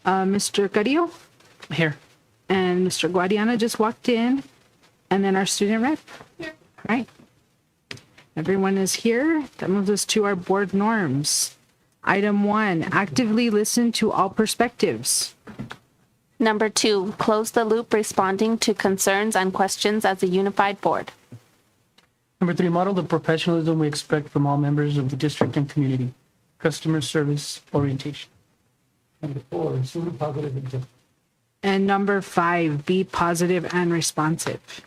Mr. Carrillo Here. and Mr. Guadiana just walked in, and then our student rep. Here. Right. Everyone is here. That moves us to our board norms. Item 1, actively listen to all perspectives. Number 2, close the loop responding to concerns and questions as a unified board. Number 3, model the professionalism we expect from all members of the district and community. Customer service orientation. Number 4, assume positive intent. And number 5, be positive and responsive.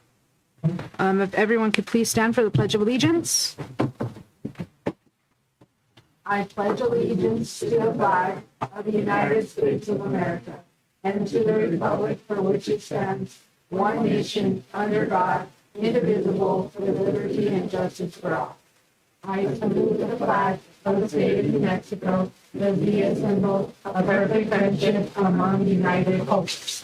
If everyone could please stand for the Pledge of Allegiance. I pledge allegiance to the flag of the United States of America and to the republic for which it stands, one nation, under God, indivisible, with liberty and justice for all. I salute the flag of the state of New Mexico, the be a symbol of perfect friendship among united cultures.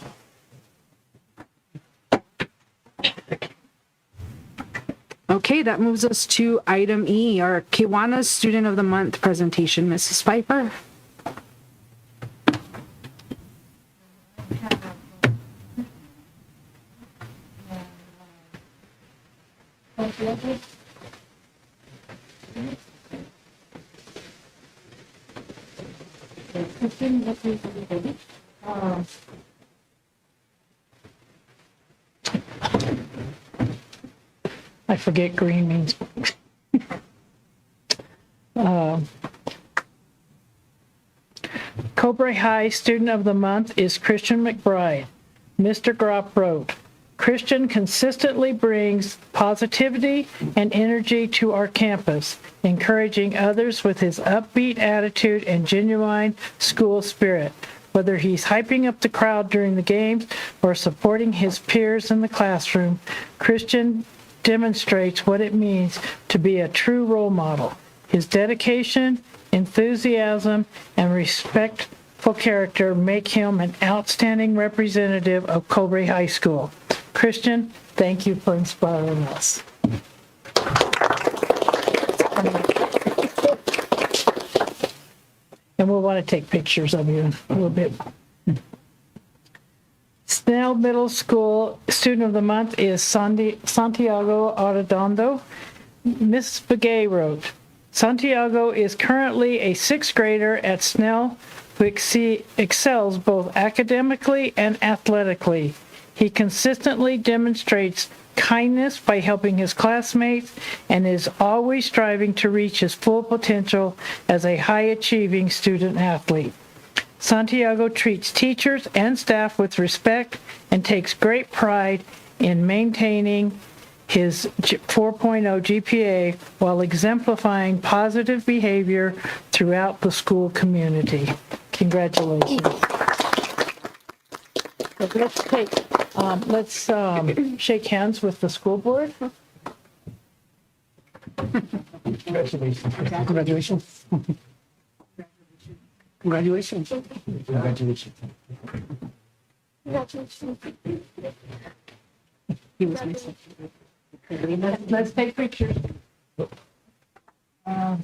Okay, that moves us to item E, our Kiwanis Student of the Month presentation. Mrs. Pfeiffer. I forget green means. Cobre High Student of the Month is Christian McBride. Mr. Gropp wrote, Christian consistently brings positivity and energy to our campus, encouraging others with his upbeat attitude and genuine school spirit. Whether he's hyping up the crowd during the games or supporting his peers in the classroom, Christian demonstrates what it means to be a true role model. His dedication, enthusiasm, and respectful character make him an outstanding representative of Cobre High School. Christian, thank you for inspiring us. And we'll want to take pictures of you in a little bit. Snell Middle School Student of the Month is Santiago Arredondo. Ms. Begay wrote, Santiago is currently a 6th grader at Snell who excels both academically and athletically. He consistently demonstrates kindness by helping his classmates and is always striving to reach his full potential as a high-achieving student athlete. Santiago treats teachers and staff with respect and takes great pride in maintaining his 4.0 GPA while exemplifying positive behavior throughout the school community. Congratulations. Let's shake hands with the school board. Congratulations. Congratulations. Congratulations. Congratulations. He was missing. Let's take pictures. Yeah,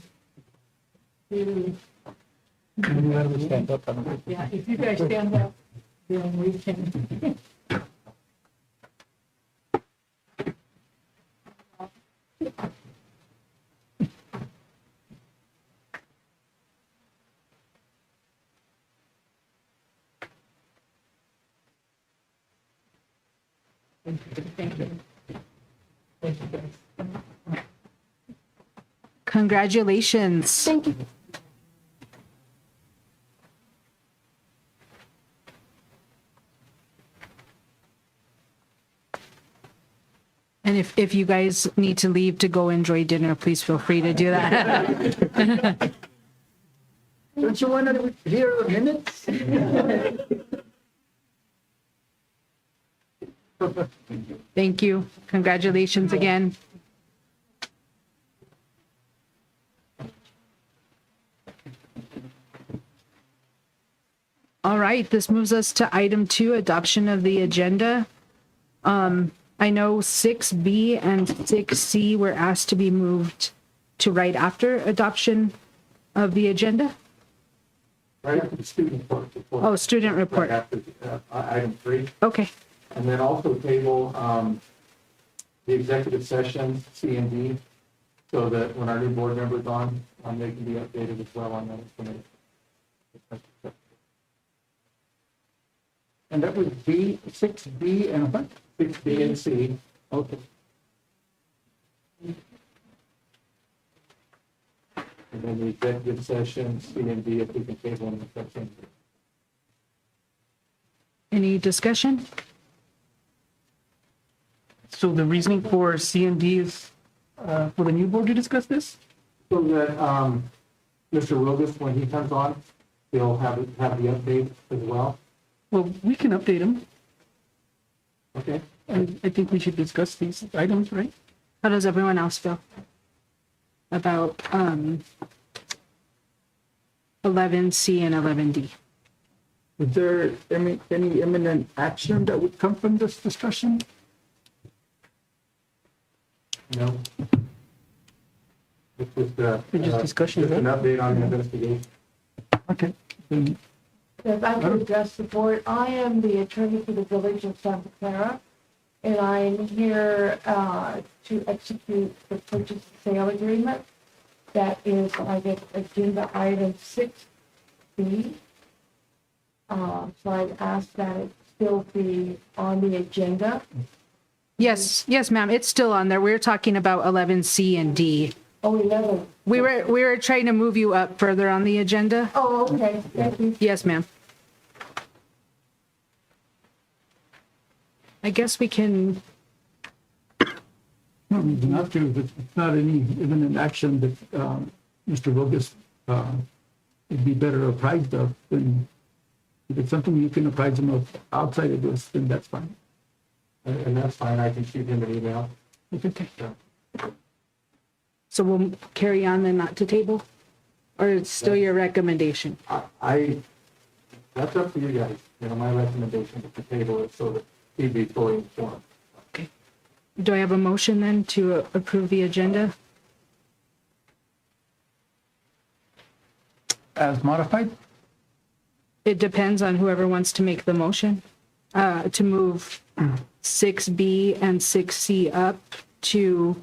if you guys stand up, then we can. Congratulations. Thank you. And if you guys need to leave to go enjoy dinner, please feel free to do that. Don't you want to hear the minutes? Thank you. Congratulations again. All right, this moves us to item 2, adoption of the agenda. I know 6B and 6C were asked to be moved to right after adoption of the agenda. Right after the student report. Oh, student report. Right after item 3. Okay, And then also table the executive session, C and D, so that when our new board member's on, they can be updated as well on that information. And that was B, 6B and what? 6B and C. Okay. And then the executive session, C and D, if we can table them in the session. any discussion? So the reasoning for C and D is for the new board to discuss this? So that Mr. Rogas, when he comes on, he'll have the update as well. Well, we can update them, Okay. and I think we should discuss these items, right? How does everyone else feel about 11C and 11D? Is there any imminent action that would come from this discussion? No. It's just, It's just discussion, just an update on the investigation. Okay. Then If I could address the board, I am the attorney for the village of Santa Clara, and I'm here to execute the purchase and sale agreement. That is, I guess, agenda item 6B. So I'd ask that it still be on the agenda. Yes, ma'am, it's still on there. We were talking about 11C and D. Oh, 11. We were trying to move you up further on the agenda. Oh, okay, thank you. Yes, ma'am. I guess we can, no reason not to, if it's not any imminent action that Mr. Rogas would be better apprised of, then if it's something you can apprise him of outside of this, then that's fine. And that's fine. I can shoot him an email. okay. So, So we'll carry on then, not to table? Or it's still your recommendation? That's up to you guys. My recommendation is to table it so that he'd be fully informed. Okay. Do I have a motion then to approve the agenda? As modified? It depends on whoever wants to make the motion, to move 6B and 6C up to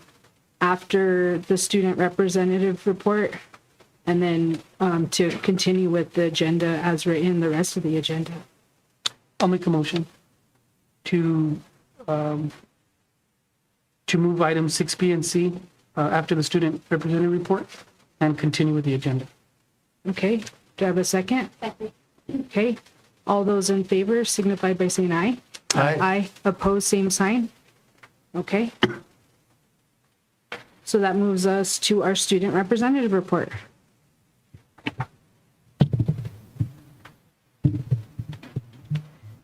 after the student representative report, and then to continue with the agenda as written, the rest of the agenda. I'll make a motion to move items 6B and C after the student representative report and continue with the agenda. Okay, do I have a second? Second. Okay, all those in favor signify by saying aye. Aye. Aye, opposed, same sign. Okay. So that moves us to our student representative report.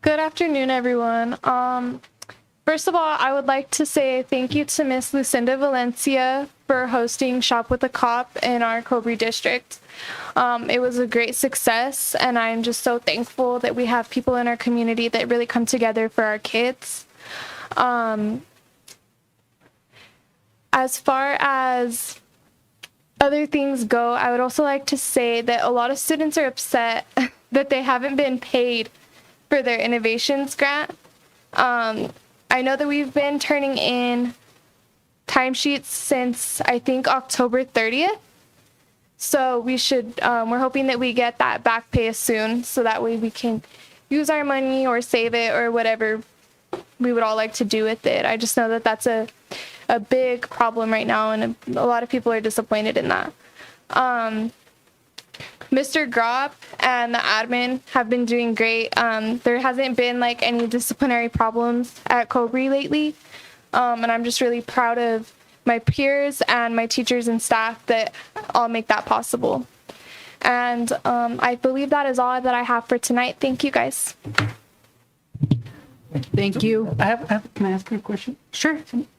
Good afternoon, everyone. First of all, I would like to say thank you to Miss Lucinda Valencia for hosting Shop with a Cop in our Cobre district. It was a great success, and I'm just so thankful that we have people in our community that really come together for our kids. As far as other things go, I would also like to say that a lot of students are upset that they haven't been paid for their innovations grant. I know that we've been turning in timesheets since I think October 30th. So we're hoping that we get that back pay soon, so that way we can use our money or save it or whatever we would all like to do with it. I just know that that's a big problem right now, and a lot of people are disappointed in that. Mr. Grob and the admin have been doing great. There hasn't been like any disciplinary problems at Cobre lately. And I'm just really proud of my peers and my teachers and staff that all make that possible. And I believe that is all that I have for tonight. Thank you, guys. Thank you. Can I ask you a question? Sure.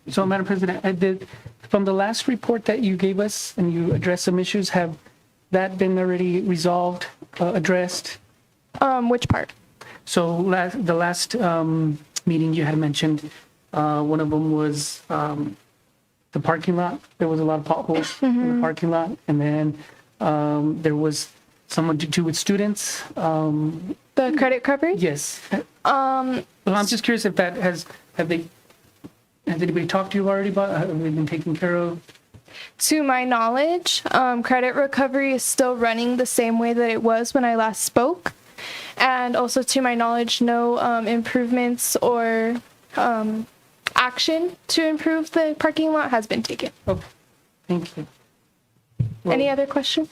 So, Madam President, from the last report that you gave us and you addressed some issues, have that been already resolved, addressed? Which part? So the last meeting you had mentioned, one of them was the parking lot. There was a lot of potholes in the parking lot. And then there was someone to do with students. The credit recovery? Yes. Well, I'm just curious if that has anybody talked to you already about, have they been taken care of? To my knowledge, credit recovery is still running the same way that it was when I last spoke. And also to my knowledge, no improvements or action to improve the parking lot has been taken. Okay, thank you. Any other questions?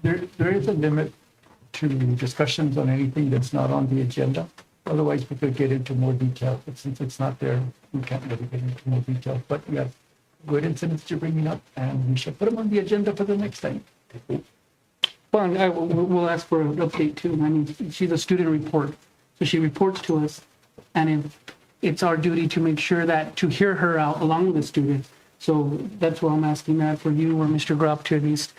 There is a limit to discussions on anything that's not on the agenda. Otherwise, we could get into more detail, but since it's not there, we can't really get into more detail. But we have good incidents you're bringing up, and we should put them on the agenda for the next time. Well, we'll ask for an update too. I mean, she's a student report, so she reports to us, and it's our duty to make sure that, to hear her out along with the student. So that's why I'm asking that for you or Mr. Gropp to at least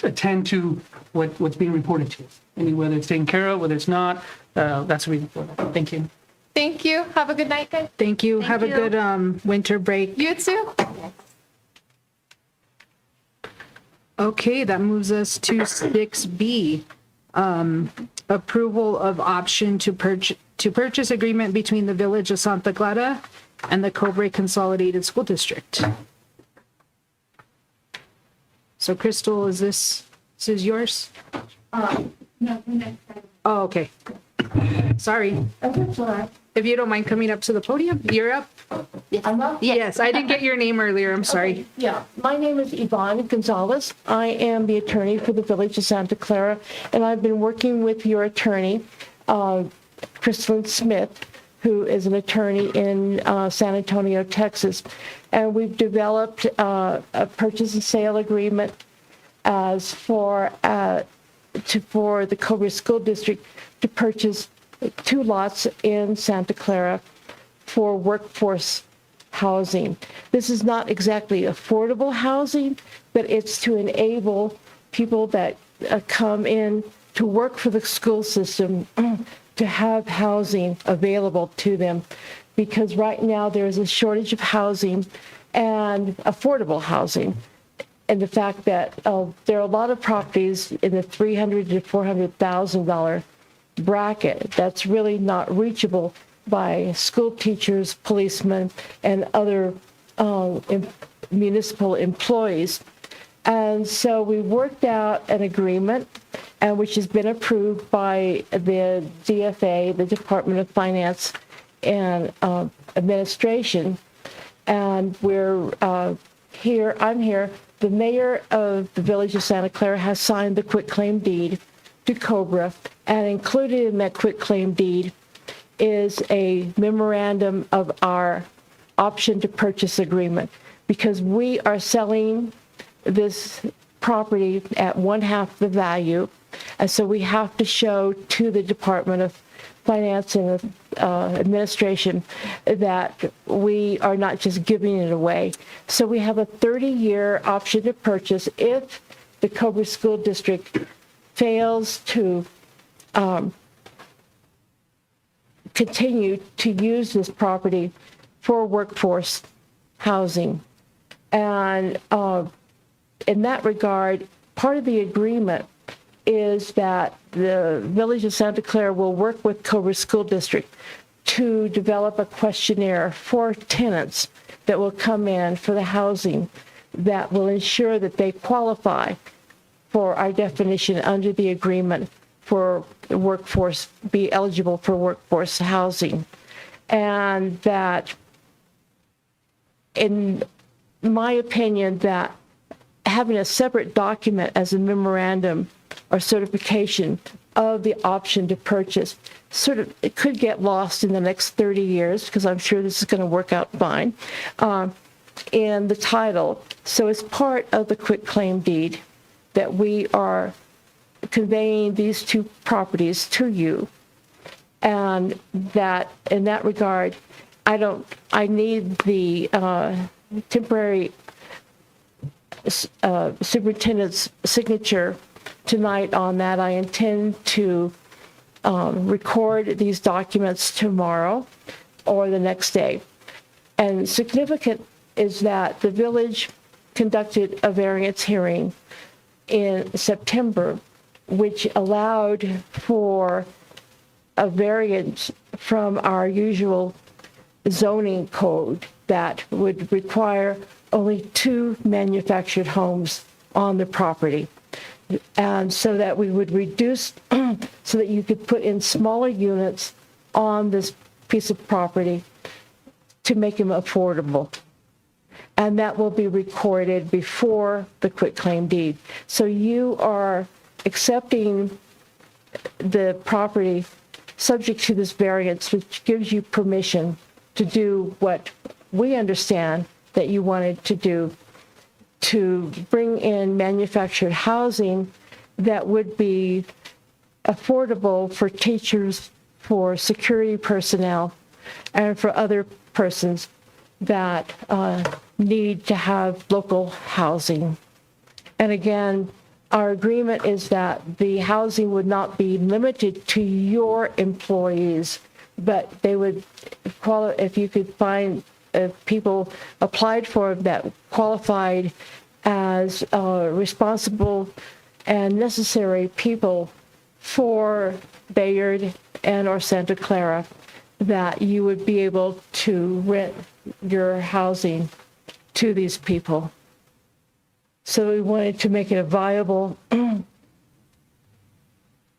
attend to what's being reported to us. I mean, whether it's taken care of, whether it's not, that's the reason for that. Thank you. Thank you. Have a good night, guys. Thank you. Have a good winter break. You too. Okay, that moves us to 6B. Approval of option to purchase agreement between the Village of Santa Clara and the Cobre Consolidated School District. So Crystal, this is yours? No, next time. Oh, okay. Sorry. That's all right. If you don't mind coming up to the podium, you're up. I'm up? Yes, I didn't get your name earlier. I'm sorry. Yeah, my name is Yvonne Gonzalez. I am the attorney for the Village of Santa Clara, and I've been working with your attorney, Crystal Smith, who is an attorney in San Antonio, Texas. And we've developed a purchase and sale agreement as for the Cobre School District to purchase 2 lots in Santa Clara for workforce housing. This is not exactly affordable housing, but it's to enable people that come in to work for the school system to have housing available to them. Because right now there is a shortage of housing and affordable housing. And the fact that there are a lot of properties in the $300,000 to $400,000 bracket that's really not reachable by school teachers, policemen, and other municipal employees. And so we worked out an agreement, and which has been approved by the DFA, the Department of Finance and Administration. And I'm here. The mayor of the Village of Santa Clara has signed the quitclaim deed to Cobra, and included in that quitclaim deed is a memorandum of our option to purchase agreement, because we are selling this property at 1/2 the value. And so we have to show to the Department of Finance and Administration that we are not just giving it away. So we have a 30-year option to purchase if the Cobre School District fails to continue to use this property for workforce housing. And in that regard, part of the agreement is that the Village of Santa Clara will work with Cobre School District to develop a questionnaire for tenants that will come in for the housing that will ensure that they qualify for our definition under the agreement for workforce, be eligible for workforce housing. And that, in my opinion, that having a separate document as a memorandum or certification of the option to purchase, it could get lost in the next 30 years, because I'm sure this is going to work out fine, in the title. So it's part of the quitclaim deed that we are conveying these 2 properties to you. And that, in that regard, I need the temporary superintendent's signature tonight on that. I intend to record these documents tomorrow or the next day. And significant is that the village conducted a variance hearing in September, which allowed for a variance from our usual zoning code that would require only 2 manufactured homes on the property. And so that we would reduce, so that you could put in smaller units on this piece of property to make them affordable. And that will be recorded before the quitclaim deed. So you are accepting the property subject to this variance, which gives you permission to do what we understand that you wanted to do, to bring in manufactured housing that would be affordable for teachers, for security personnel, and for other persons that need to have local housing. And again, our agreement is that the housing would not be limited to your employees, but they would if you could find people applied for that qualified as responsible and necessary people for Bayard and or Santa Clara, that you would be able to rent your housing to these people. So we wanted to make it a viable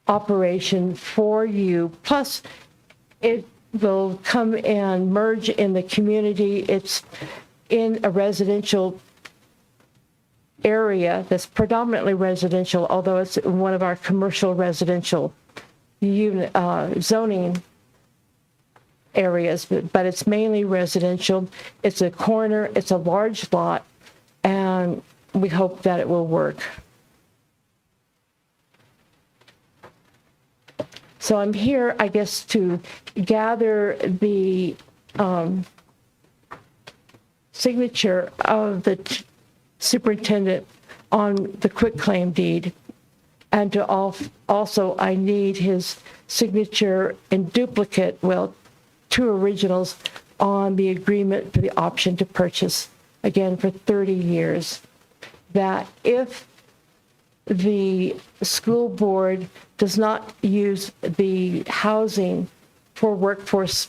operation for you. Plus, it will come and merge in the community. It's in a residential area that's predominantly residential, although it's one of our commercial residential unit, zoning areas, but it's mainly residential. It's a corner, it's a large lot, and we hope that it will work. So I'm here, I guess, to gather the signature of the superintendent on the quitclaim deed. And to also, I need his signature in duplicate, well, 2 originals on the agreement for the option to purchase, again, for 30 years. That if the school board does not use the housing for workforce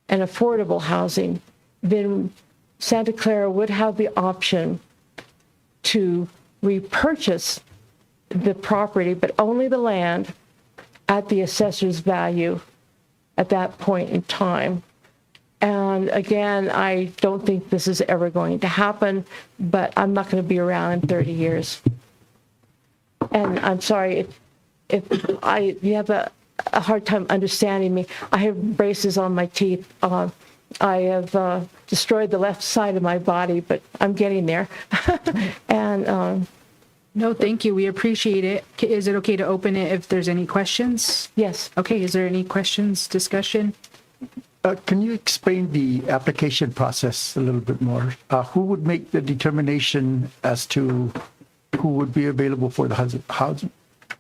and affordable housing, then Santa Clara would have the option to repurchase the property, but only the land, at the assessor's value at that point in time. And again, I don't think this is ever going to happen, but I'm not going to be around in 30 years. And I'm sorry if you have a hard time understanding me. I have braces on my teeth. I have destroyed the left side of my body, but I'm getting there. And No, thank you. We appreciate it. Is it okay to open it if there's any questions? yes, Okay, is there any questions, discussion? Can you explain the application process a little bit more? Who would make the determination as to who would be available for the housing?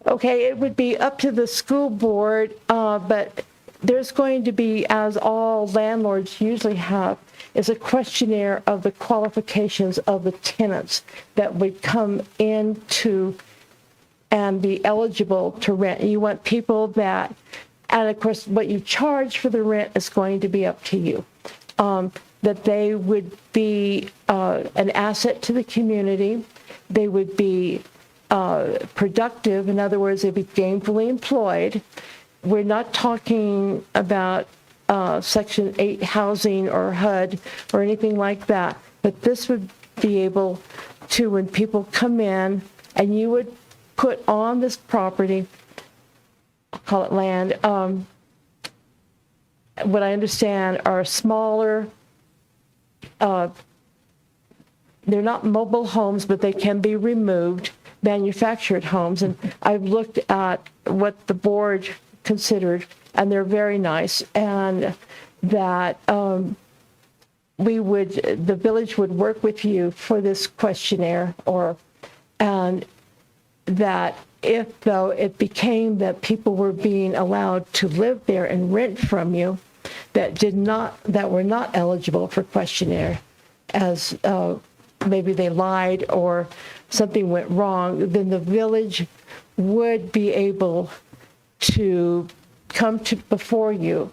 okay, it would be up to the school board, but there's going to be, as all landlords usually have, is a questionnaire of the qualifications of the tenants that would come into and be eligible to rent. You want people that, and of course, what you charge for the rent is going to be up to you. That they would be an asset to the community. They would be productive. In other words, they'd be gainfully employed. We're not talking about Section 8 housing or HUD or anything like that. But this would be able to, when people come in, and you would put on this property, I'll call it land, what I understand are smaller, they're not mobile homes, but they can be removed, manufactured homes. And I've looked at what the board considered, and they're very nice. And that the village would work with you for this questionnaire, and that if, though, it became that people were being allowed to live there and rent from you, that were not eligible for questionnaire, as maybe they lied or something went wrong, then the village would be able to come to before you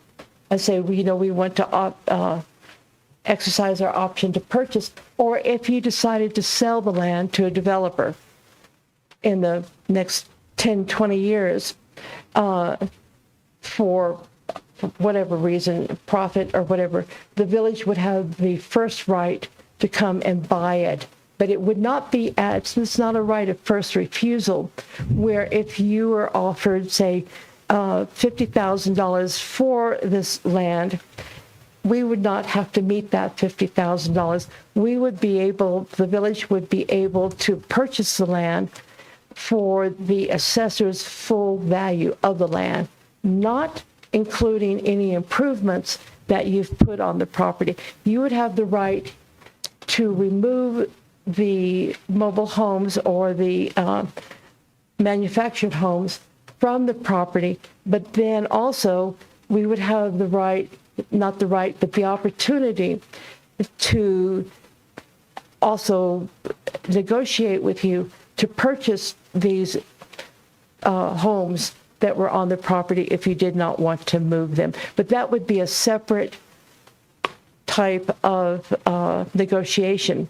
and say, we want to exercise our option to purchase, or if you decided to sell the land to a developer in the next 10, 20 years for whatever reason, profit or whatever, the village would have the first right to come and buy it. But it would not be it's not a right of first refusal, where if you were offered, say, $50,000 for this land, we would not have to meet that $50,000. The village would be able to purchase the land for the assessor's full value of the land, not including any improvements that you've put on the property. You would have the right to remove the mobile homes or the manufactured homes from the property, but then also we would have the right, not the right, but the opportunity to also negotiate with you to purchase these homes that were on the property if you did not want to move them. But that would be a separate type of negotiation.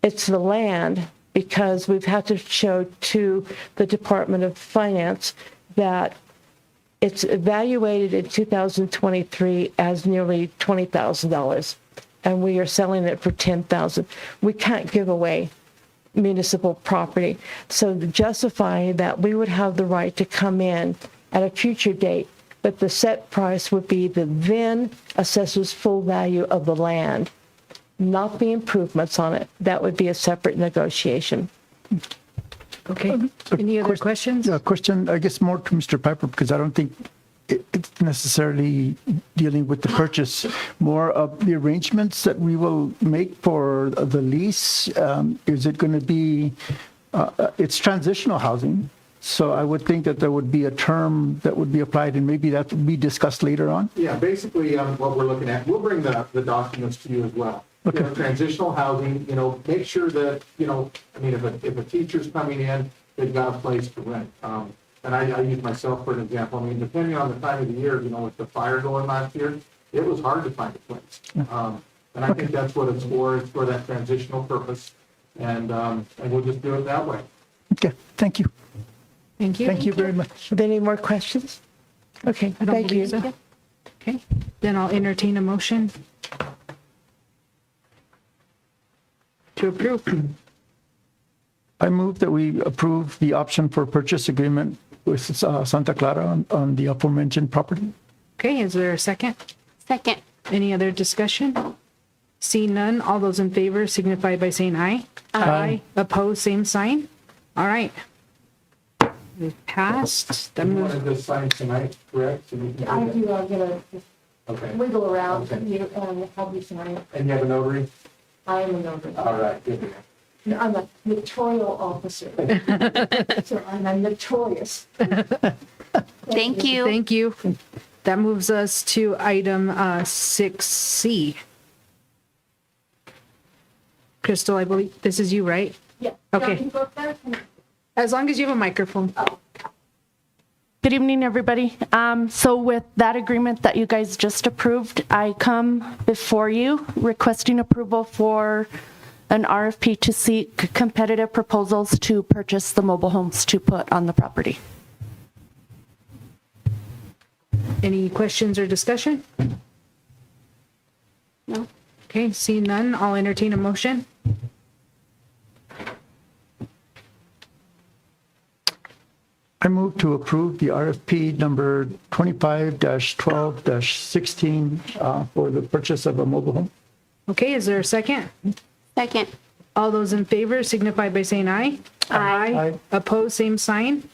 It's the land, because we've had to show to the Department of Finance that it's evaluated in 2023 as nearly $20,000, and we are selling it for $10,000. We can't give away municipal property. So justifying that, we would have the right to come in at a future date, but the set price would be the then assessor's full value of the land, not the improvements on it. That would be a separate negotiation. Okay. Any other questions? Yeah, question, I guess more to Mr. Piper, because I don't think it's necessarily dealing with the purchase, more of the arrangements that we will make for the lease. Is it going to be, it's transitional housing, so I would think that there would be a term that would be applied, and maybe that would be discussed later on. Yeah, basically, what we're looking at, we'll bring the documents to you as well. Okay. Transitional housing, make sure that, if a teacher's coming in, they've got a place to rent. And I use myself for an example. Depending on the time of the year, with the fire going last year, it was hard to find a place. And I think that's what it's for that transitional purpose. And we'll just do it that way. Okay, thank you. Thank you. Thank you very much. Are there any more questions? Okay, I don't thank you. believe so. Okay, then I'll entertain a motion to approve. I move that we approve the option for purchase agreement with Santa Clara on the aforementioned property. Okay, is there a second? Second. Any other discussion? See none, all those in favor signify by saying aye. Aye. Opposed, same sign. All right. We've passed. That You moves. wanted this signed tonight, correct? So we can I do do, I'm gonna that? Okay. wiggle around Okay. here and have you sign. And you have a notary? I am a notary. All right, good. No, I'm a notarial officer. So I'm notorious. Thank you. Thank you. That moves us to item 6C. Crystal, I believe this is you, right? Yeah. Okay. Can you go up there? As long as you have a microphone. Good evening, everybody. So with that agreement that you guys just approved, I come before you requesting approval for an RFP to seek competitive proposals to purchase the mobile homes to put on the property. Any questions or discussion? No. Okay, seeing none, I'll entertain a motion. I move to approve the RFP number 25-12-16 for the purchase of a mobile home. Okay, is there a second? Second. All those in favor signify by saying aye. Aye. Opposed, same sign.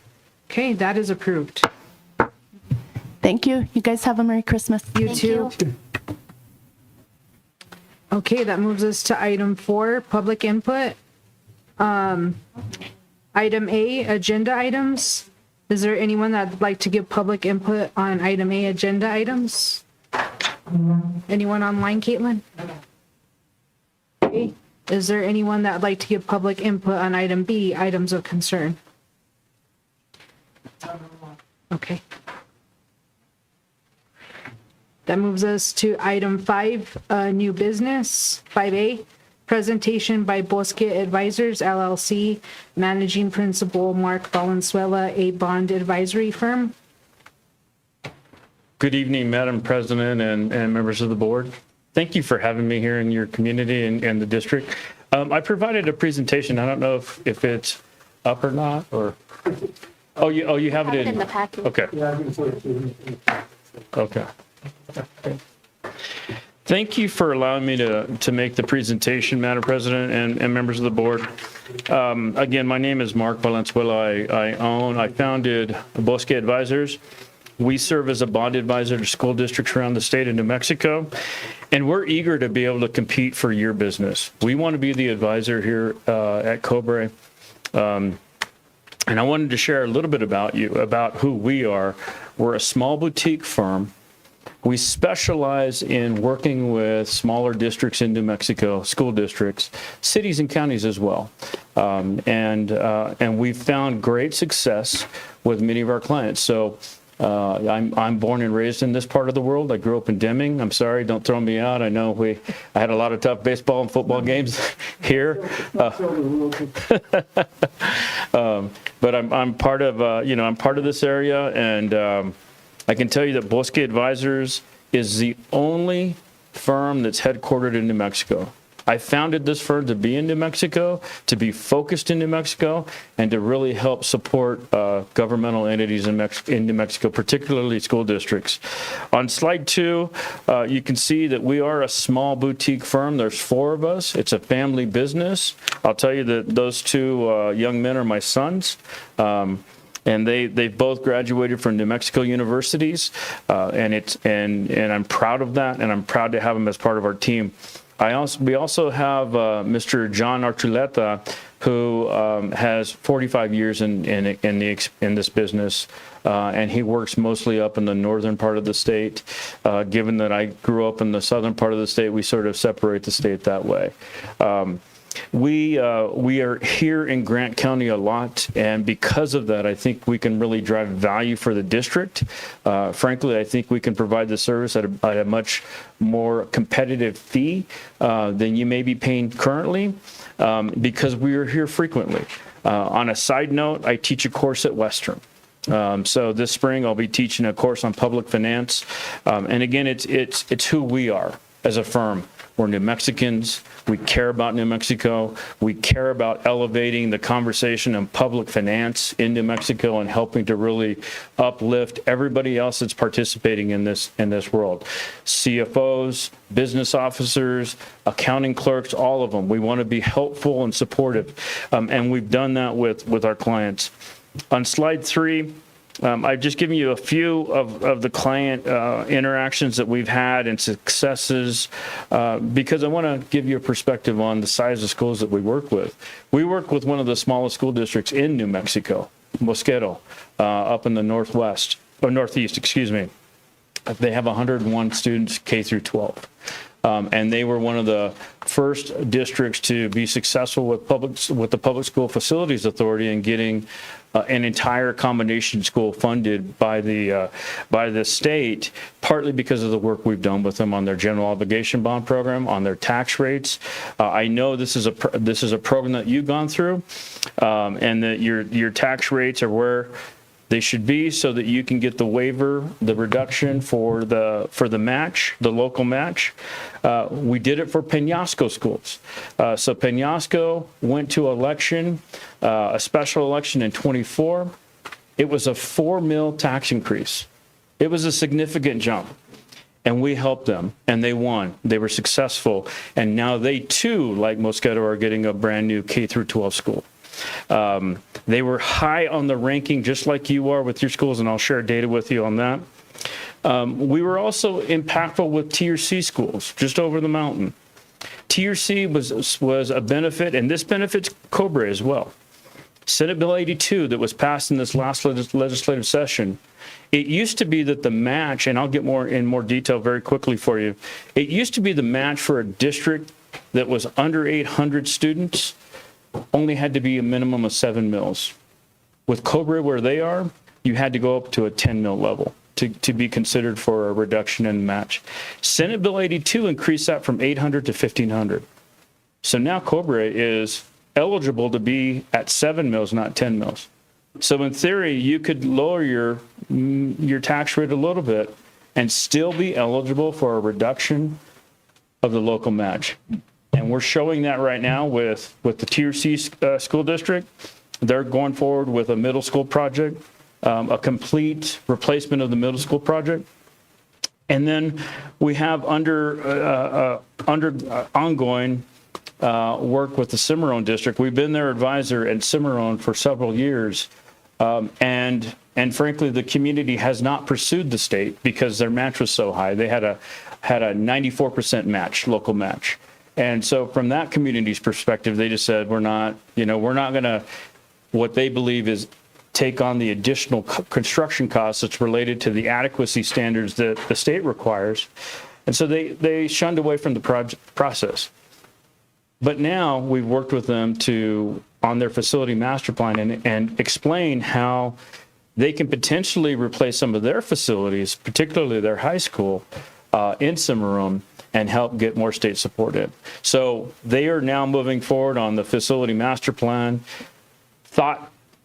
Okay, that is approved. Thank you. You guys have a Merry Christmas. You Thank too. you. Okay, that moves us to item 4, public input. Item A, agenda items. Is there anyone that'd like to give public input on item A, agenda items? Anyone online, Caitlin? Okay. Is there anyone that would like to give public input on item B, items of concern? Okay. That moves us to item 5, new business. 5A, presentation by Bosque Advisors LLC, managing principal Mark Valenzuela, a bond advisory firm. Good evening, Madam President and members of the board. Thank you for having me here in your community and the district. I provided a presentation. I don't know if it's up or not, or, oh, you have it In the packet. Okay. Yeah, I can say it too. Okay. Thank you for allowing me to make the presentation, Madam President and members of the board. Again, my name is Mark Valenzuela. I founded Bosque Advisors. We serve as a bond advisor to school districts around the state of New Mexico, and we're eager to be able to compete for your business. We want to be the advisor here at Cobre. And I wanted to share a little bit about who we are. We're a small boutique firm. We specialize in working with smaller districts in New Mexico, school districts, cities and counties as well. And we've found great success with many of our clients. So I'm born and raised in this part of the world. I grew up in Deming. I'm sorry, don't throw me out. I know I had a lot of tough baseball and football games here. But I'm part of, I'm part of this area, and I can tell you that Bosque Advisors is the only firm that's headquartered in New Mexico. I founded this firm to be in New Mexico, to be focused in New Mexico, and to really help support governmental entities in New Mexico, particularly school districts. On slide 2, you can see that we are a small boutique firm. There's 4 of us. It's a family business. I'll tell you that those 2 young men are my sons. And they've both graduated from New Mexico universities, and I'm proud of that, and I'm proud to have them as part of our team. We also have Mr. John Archuleta, who has 45 years in this business, and he works mostly up in the northern part of the state. Given that I grew up in the southern part of the state, we sort of separate the state that way. We are here in Grant County a lot, and because of that, I think we can really drive value for the district. Frankly, I think we can provide the service at a much more competitive fee than you may be paying currently, because we are here frequently. On a side note, I teach a course at Western. So this spring, I'll be teaching a course on public finance, and again, it's who we are as a firm. We're New Mexicans. We care about New Mexico. We care about elevating the conversation on public finance in New Mexico and helping to really uplift everybody else that's participating in this world. CFOs, business officers, accounting clerks, all of them. We want to be helpful and supportive, and we've done that with our clients. On slide 3, I've just given you a few of the client interactions that we've had and successes, because I want to give you a perspective on the size of schools that we work with. We work with one of the smallest school districts in New Mexico, Mosquito, up in the northeast, excuse me. They have 101 students K through 12. And they were one of the first districts to be successful with the Public School Facilities Authority in getting an entire combination school funded by the state, partly because of the work we've done with them on their general obligation bond program, on their tax rates. I know this is a program that you've gone through, and that your tax rates are where they should be, so that you can get the waiver, the reduction for the match, the local match. We did it for Peñasco schools. So Peñasco went to election, a special election in 24. It was a 4 mil tax increase. It was a significant jump. And we helped them, and they won. They were successful. And now they too, like Mosquito, are getting a brand new K through 12 school. They were high on the ranking, just like you are with your schools, and I'll share data with you on that. We were also impactful with Tier C schools, just over the mountain. Tier C was a benefit, and this benefits Cobre as well. Senate Bill 82 that was passed in this last legislative session, it used to be that the match, and I'll get in more detail very quickly for you, it used to be the match for a district that was under 800 students only had to be a minimum of 7 mills. With Cobre, where they are, you had to go up to a 10 mil level to be considered for a reduction in match. Senate Bill 82 increased that from 800 to 1,500. So now Cobre is eligible to be at 7 mills, not 10 mills. So in theory, you could lower your tax rate a little bit and still be eligible for a reduction of the local match. And we're showing that right now with the Tier C school district. They're going forward with a middle school project, a complete replacement of the middle school project. And then we have under ongoing work with the Cimarron district. We've been their advisor at Cimarron for several years. And frankly, the community has not pursued the state because their match was so high. They had a 94% match, local match. And so from that community's perspective, they just said, we're not going to, what they believe is take on the additional construction costs that's related to the adequacy standards that the state requires. And so they shunned away from the process. But now we've worked with them on their facility master plan and explain how they can potentially replace some of their facilities, particularly their high school, in Cimarron, and help get more state support in. So they are now moving forward on the facility master plan.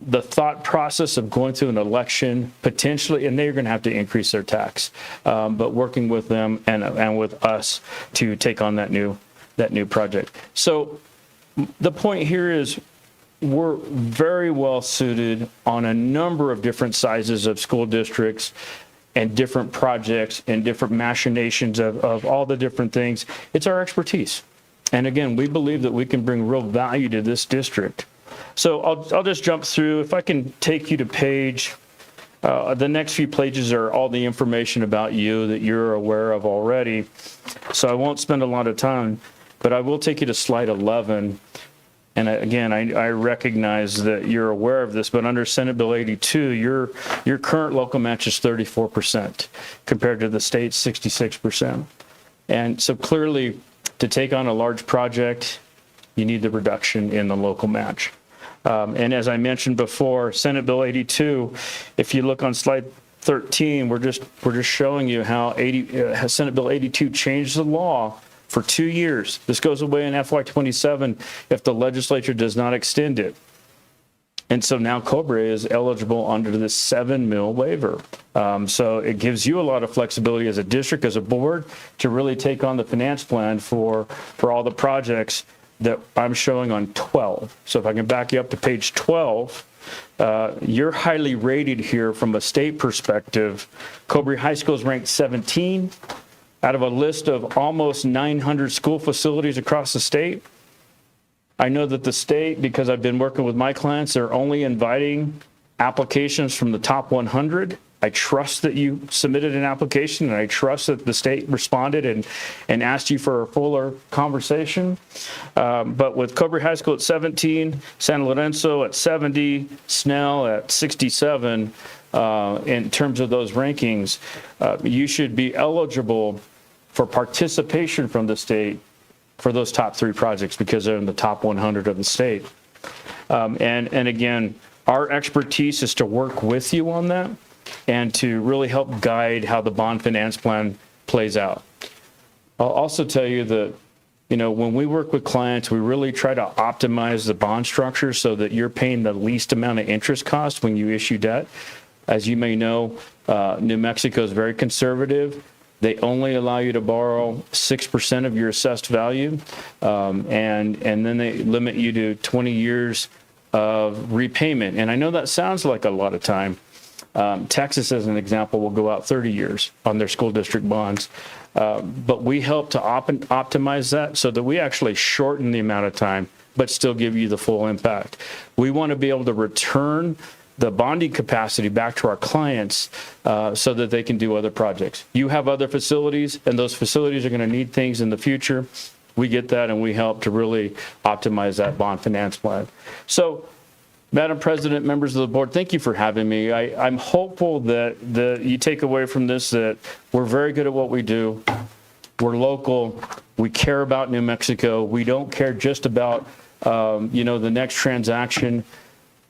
The thought process of going through an election potentially, and they're going to have to increase their tax, but working with them and with us to take on that new project. So the point here is we're very well suited on a number of different sizes of school districts and different projects and different machinations of all the different things. It's our expertise. And again, we believe that we can bring real value to this district. So I'll just jump through. If I can take you to page, the next few pages are all the information about you that you're aware of already. So I won't spend a lot of time, but I will take you to slide 11. And again, I recognize that you're aware of this, but under Senate Bill 82, your current local match is 34% compared to the state's 66%. And so clearly, to take on a large project, you need the reduction in the local match. And as I mentioned before, Senate Bill 82, if you look on slide 13, we're just showing you how Senate Bill 82 changed the law for 2 years. This goes away in FY27 if the legislature does not extend it. And so now Cobre is eligible under the 7 mil waiver. So it gives you a lot of flexibility as a district, as a board, to really take on the finance plan for all the projects that I'm showing on 12. So if I can back you up to page 12, you're highly rated here from a state perspective. Cobre High School is ranked 17 out of a list of almost 900 school facilities across the state. I know that the state, because I've been working with my clients, they're only inviting applications from the top 100. I trust that you submitted an application, and I trust that the state responded and asked you for a fuller conversation. But with Cobre High School at 17, San Lorenzo at 70, Snell at 67, in terms of those rankings, you should be eligible for participation from the state for those top 3 projects because they're in the top 100 of the state. And again, our expertise is to work with you on that and to really help guide how the bond finance plan plays out. I'll also tell you that, when we work with clients, we really try to optimize the bond structure so that you're paying the least amount of interest cost when you issue debt. As you may know, New Mexico is very conservative. They only allow you to borrow 6% of your assessed value, and then they limit you to 20 years of repayment. And I know that sounds like a lot of time. Texas, as an example, will go out 30 years on their school district bonds. But we help to optimize that so that we actually shorten the amount of time, but still give you the full impact. We want to be able to return the bonding capacity back to our clients so that they can do other projects. You have other facilities, and those facilities are going to need things in the future. We get that, and we help to really optimize that bond finance plan. So, Madam President, members of the board, thank you for having me. I'm hopeful that you take away from this that we're very good at what we do. We're local, We care about New Mexico. We don't care just about, the next transaction.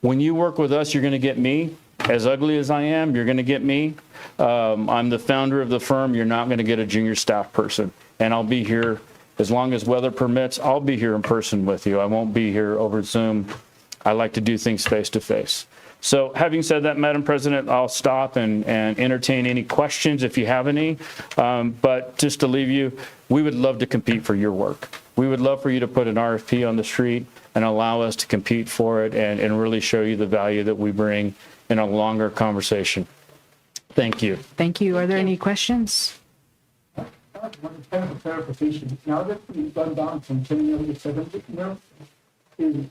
When you work with us, you're going to get me. As ugly as I am, you're going to get me. I'm the founder of the firm. You're not going to get a junior staff person. And I'll be here as long as weather permits. I'll be here in person with you. I won't be here over Zoom. I like to do things face to face. So having said that, Madam President, I'll stop and entertain any questions if you have any. But just to leave you, we would love to compete for your work. We would love for you to put an RFP on the street and allow us to compete for it and really show you the value that we bring in a longer conversation. Thank you. Thank you. Are there any questions? One kind of a clarification. Now that we've gone down from 10 mil to 7 mil, is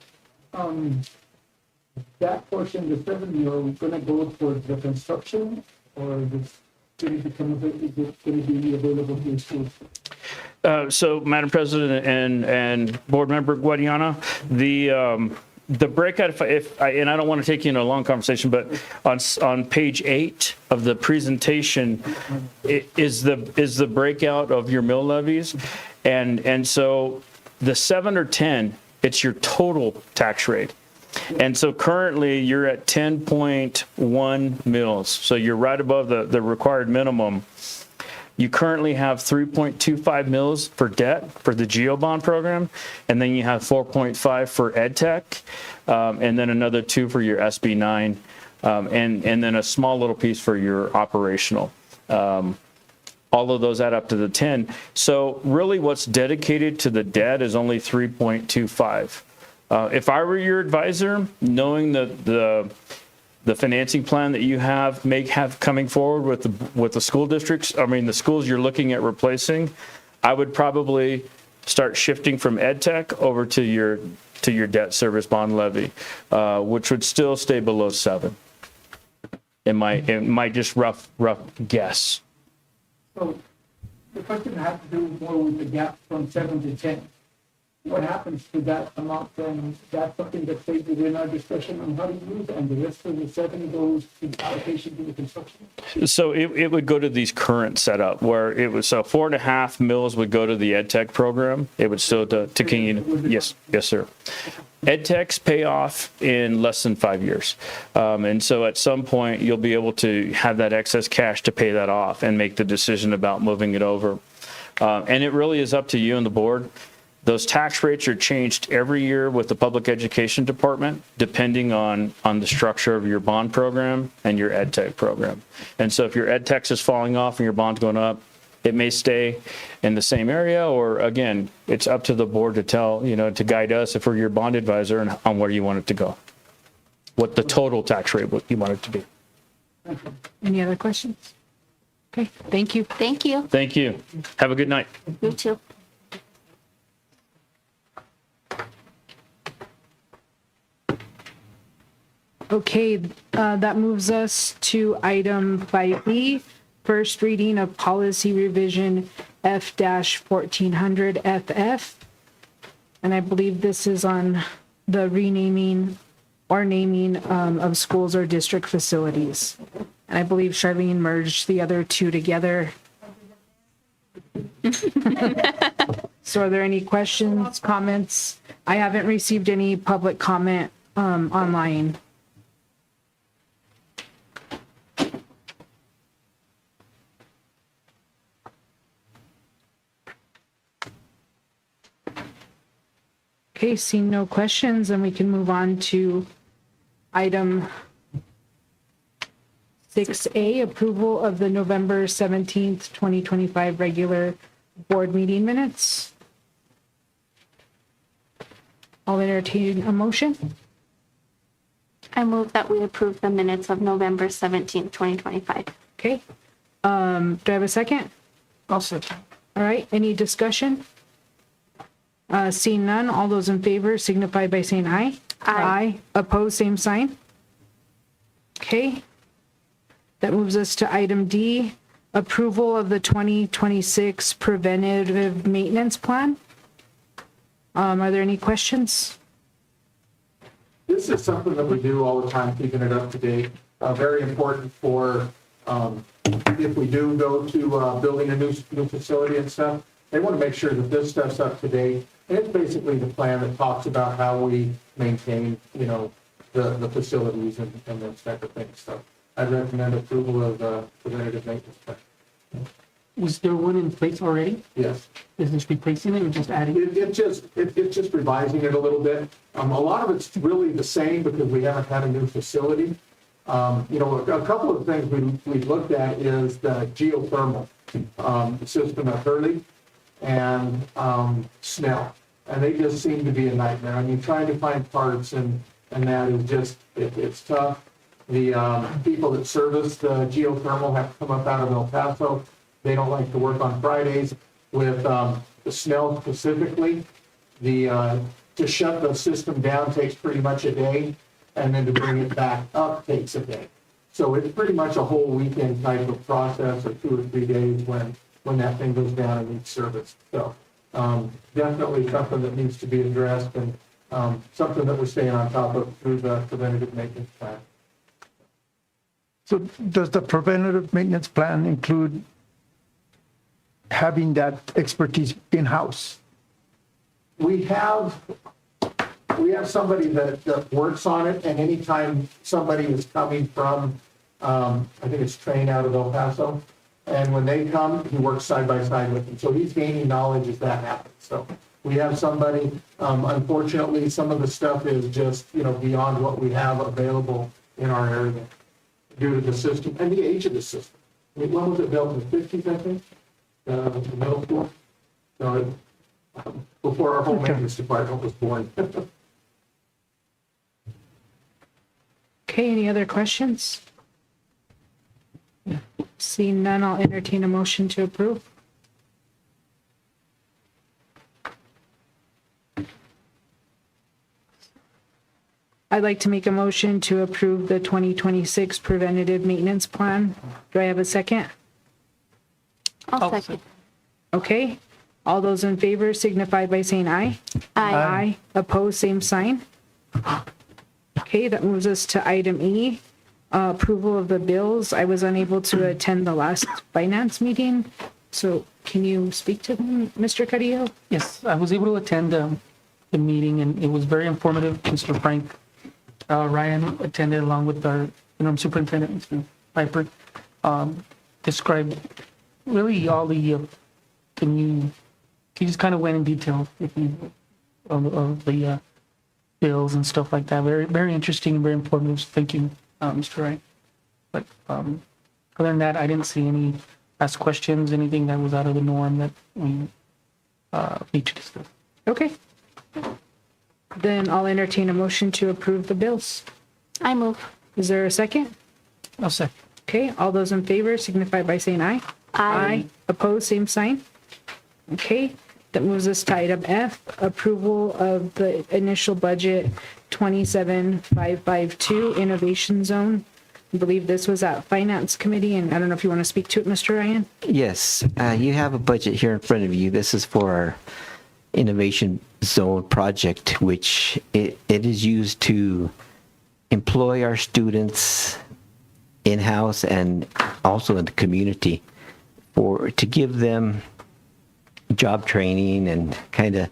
that portion, the 7 mil, going to go towards the construction, or is it going to be available to the schools? So, Madam President and Board Member Guadiana, the breakout, and I don't want to take you into a long conversation, but on page 8 of the presentation is the breakout of your mill levies, and so the 7 or 10, it's your total tax rate. And so currently you're at 10.1 mils. So you're right above the required minimum. You currently have 3.25 mils for debt for the GEO bond program. And then you have 4.5 for EdTech. And then another 2 for your SB 9. And then a small little piece for your operational. All of those add up to the 10. So really what's dedicated to the debt is only 3.25. If I were your advisor, knowing the financing plan that you may have coming forward with the school districts, the schools you're looking at replacing, I would probably start shifting from EdTech over to your debt service bond levy, which would still stay below 7. It might just rough guess. So the question has to do more with the gap from 7 to 10. What happens to that amount then? That's something that stays within our discussion on how to use it, and the rest of the 7 goes to allocation to the construction? So it would go to these current setup where it was, so 4.5 mils would go to the EdTech program. It would still to King. Yes, sir. EdTechs pay off in less than 5 years. And so at some point you'll be able to have that excess cash to pay that off and make the decision about moving it over. And it really is up to you and the board. Those tax rates are changed every year with the Public Education Department, depending on the structure of your bond program and your EdTech program. And so if your EdTech is falling off and your bond's going up, it may stay in the same area, or again, it's up to the board to to guide us if we're your bond advisor and on where you want it to go, what the total tax rate you want it to be. Any other questions? Okay, thank you. Thank you. Thank you. Have a good night. You too. Okay, that moves us to item 5E, first reading of policy revision F-1400 FF. And I believe this is on the renaming or naming of schools or district facilities. And I believe Charlene merged the other two together. So are there any questions, comments? I haven't received any public comment online. Okay, seeing no questions, then we can move on to item 6A, approval of the November 17th, 2025 regular board meeting minutes. I'll entertain a motion. I move that we approve the minutes of November 17th, 2025. Okay. Do I have a second? I'll second. All right, any discussion? Seeing none, all those in favor signify by saying aye. Aye. Opposed, same sign. Okay. That moves us to item D, approval of the 2026 preventative maintenance plan. Are there any questions? This is something that we do all the time, keeping it up to date. Very important for if we do go to building a new facility and stuff. they want to make sure that this stuff's up to date. And it's basically the plan that talks about how we maintain, the facilities and those type of things. So I'd recommend approval of the preventative maintenance plan. Was there one in place already? Yes. Is this replacing it or just adding? It's just revising it a little bit. A lot of it's really the same because we haven't had a new facility. A couple of things we looked at is the geothermal system at Hurley and Snell. And they just seem to be a nightmare. I mean, trying to find parts and that is just, it's tough. The people that service the geothermal have to come up out of El Paso. They don't like to work on Fridays. With the Snell specifically, to shut the system down takes pretty much a day, and then to bring it back up takes a day. So it's pretty much a whole weekend type of process, or 2 or 3 days when that thing goes down and needs service. So definitely something that needs to be addressed, and something that we're staying on top of through the preventative maintenance plan. So does the preventative maintenance plan include having that expertise in-house? We have somebody that works on it, and anytime somebody is coming from, I think it's Train out of El Paso, and when they come, he works side by side with them. So he's gaining knowledge as that happens. So we have somebody, unfortunately, some of the stuff is just, beyond what we have available in our area due to the system and the age of the system. I mean, when was it built? In the 50s, I think? The middle school? So before our home maintenance department was born. Okay, any other questions? Seeing none, I'll entertain a motion to approve. I'd like to make a motion to approve the 2026 preventative maintenance plan. Do I have a second? I'll second. Okay, all those in favor signify by saying aye. Aye. Opposed, same sign. Okay, that moves us to item E, approval of the bills. I was unable to attend the last finance meeting, so can you speak to them, Mr. Carrillo? Yes, I was able to attend the meeting, and it was very informative. Mr. Frank Ryan attended along with our interim superintendent, Mr. Piper, described really all the new, he just kind of went in detail of the bills and stuff like that. Very, very interesting and very informative. Thank you, Mr. Ryan. But other than that, I didn't see any asked questions, anything that was out of the norm that we need to discuss. Okay. Then I'll entertain a motion to approve the bills. I move. Is there a second? I'll second. Okay, all those in favor signify by saying aye. Aye. Opposed, same sign. Okay, that moves us to item F, approval of the initial budget 27552 Innovation Zone. I believe this was at Finance Committee, and I don't know if you want to speak to it, Mr. Ryan? Yes, you have a budget here in front of you. This is for our Innovation Zone project, which it is used to employ our students in-house and also in the community to give them job training and kind of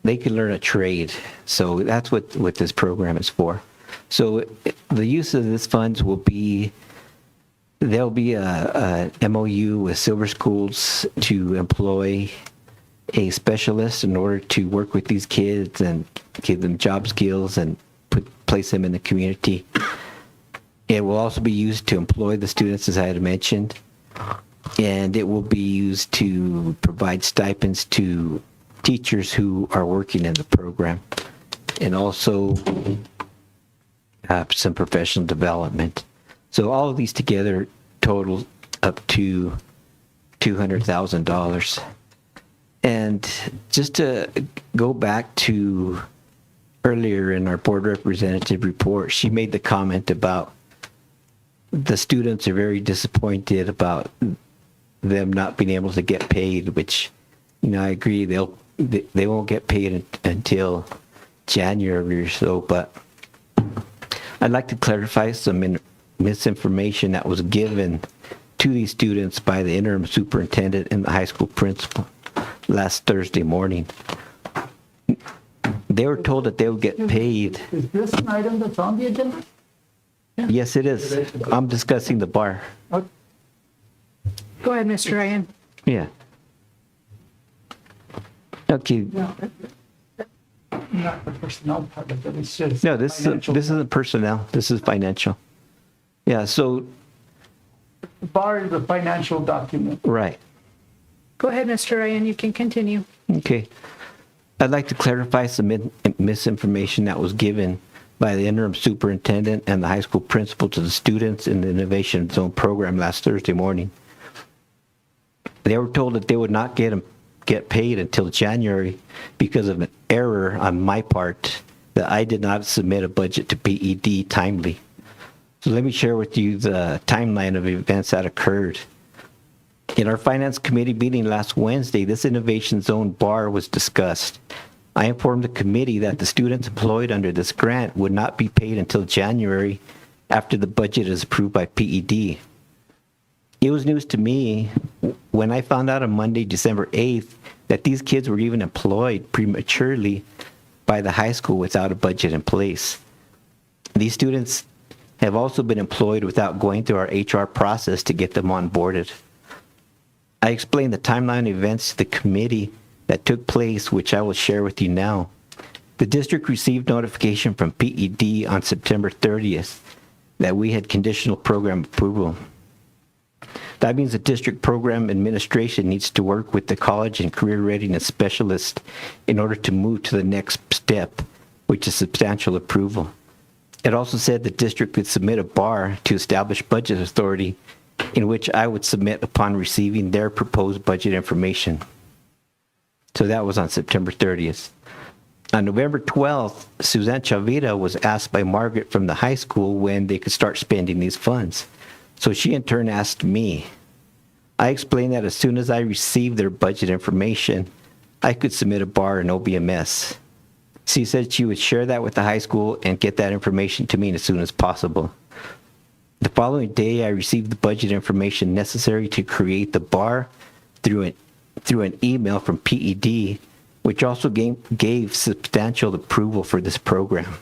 they can learn a trade. So that's what this program is for. So the use of this funds will be, there'll be a MOU with Silver Schools to employ a specialist in order to work with these kids and give them job skills and place them in the community. It will also be used to employ the students, as I had mentioned, and it will be used to provide stipends to teachers who are working in the program, and also some professional development. So all of these together total up to $200,000. And just to go back to earlier in our board representative report, she made the comment about the students are very disappointed about them not being able to get paid, which, I agree, they won't get paid until January or so, but I'd like to clarify some misinformation that was given to these students by the interim superintendent and the high school principal. last Thursday morning. They were told that they would get paid. Is this an item that's on the agenda? Yes, it is. I'm discussing the bar. Go ahead, Mr. Ryan. Yeah. Okay. Not the personnel part of it, it's just. No, this financial. isn't personnel. This is financial. Yeah, so, The bar is a financial document. right. Go ahead, Mr. Ryan, you can continue. Okay. I'd like to clarify some misinformation that was given by the interim superintendent and the high school principal to the students in the Innovation Zone program last Thursday morning. They were told that they would not get paid until January because of an error on my part that I did not submit a budget to PED timely. So let me share with you the timeline of events that occurred. In our Finance Committee meeting last Wednesday, this Innovation Zone bar was discussed. I informed the committee that the students employed under this grant would not be paid until January after the budget is approved by PED. It was news to me when I found out on Monday, December 8th, that these kids were even employed prematurely by the high school without a budget in place. These students have also been employed without going through our HR process to get them onboarded. I explained the timeline of events to the committee that took place, which I will share with you now. The district received notification from PED on September 30th that we had conditional program approval. That means the district program administration needs to work with the college and career readiness specialist in order to move to the next step, which is substantial approval. It also said the district could submit a bar to establish budget authority, in which I would submit upon receiving their proposed budget information. So that was on September 30th. On November 12th, Suzanne Chavira was asked by Margaret from the high school when they could start spending these funds. So she in turn asked me. I explained that as soon as I received their budget information, I could submit a bar in OBMS. She said she would share that with the high school and get that information to me as soon as possible. The following day, I received the budget information necessary to create the bar through an email from PED, which also gave substantial approval for this program.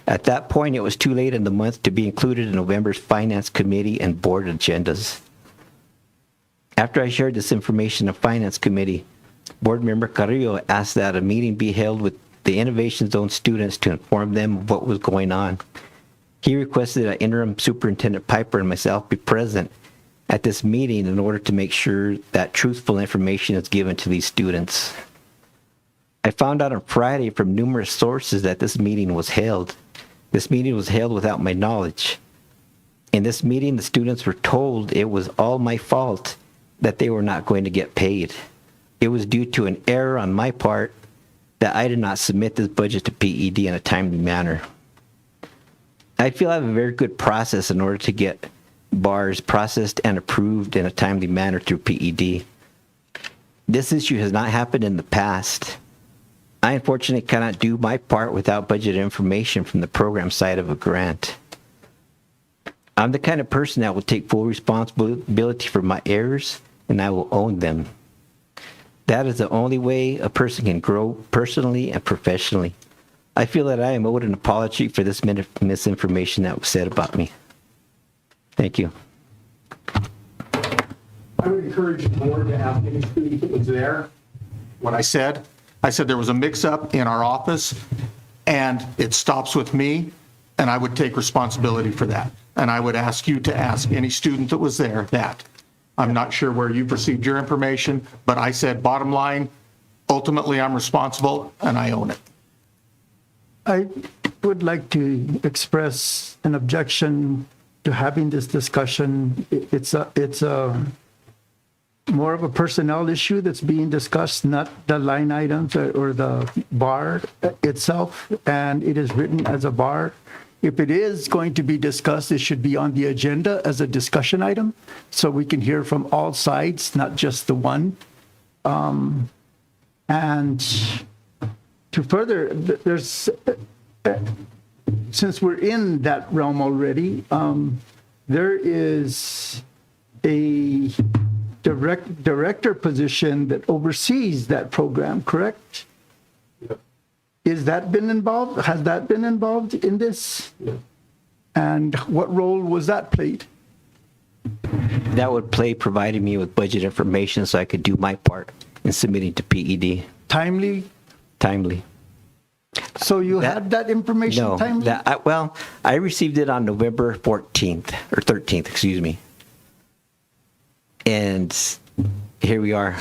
At that point, it was too late in the month to be included in November's Finance Committee and Board agendas. After I shared this information in Finance Committee, Board Member Carrillo asked that a meeting be held with the Innovation Zone students to inform them of what was going on. He requested that Interim Superintendent Piper and myself be present at this meeting in order to make sure that truthful information is given to these students. I found out on Friday from numerous sources that this meeting was held. This meeting was held without my knowledge. In this meeting, the students were told it was all my fault that they were not going to get paid. It was due to an error on my part that I did not submit this budget to PED in a timely manner. I feel I have a very good process in order to get bars processed and approved in a timely manner through PED. This issue has not happened in the past. I unfortunately cannot do my part without budget information from the program side of a grant. I'm the kind of person that will take full responsibility for my errors, and I will own them. That is the only way a person can grow personally and professionally. I feel that I am owed an apology for this misinformation that was said about me. Thank you. I would encourage the board to ask any student that was there what I said. I said there was a mix-up in our office, and it stops with me, and I would take responsibility for that. And I would ask you to ask any student that was there that. I'm not sure where you've received your information, but I said, bottom line, ultimately I'm responsible, and I own it. I would like to express an objection to having this discussion. It's a more of a personnel issue that's being discussed, not the line items or the bar itself, and it is written as a bar. If it is going to be discussed, it should be on the agenda as a discussion item, so we can hear from all sides, not just the one. And to further, there's, since we're in that realm already, there is a director position that oversees that program, correct? Yeah. Is that been involved? Has that been involved in this? Yeah. And what role was that played? That would play providing me with budget information so I could do my part in submitting to PED Timely? timely. So you had that information No, timely? I received it on November 14th, or 13th, excuse me. And here we are.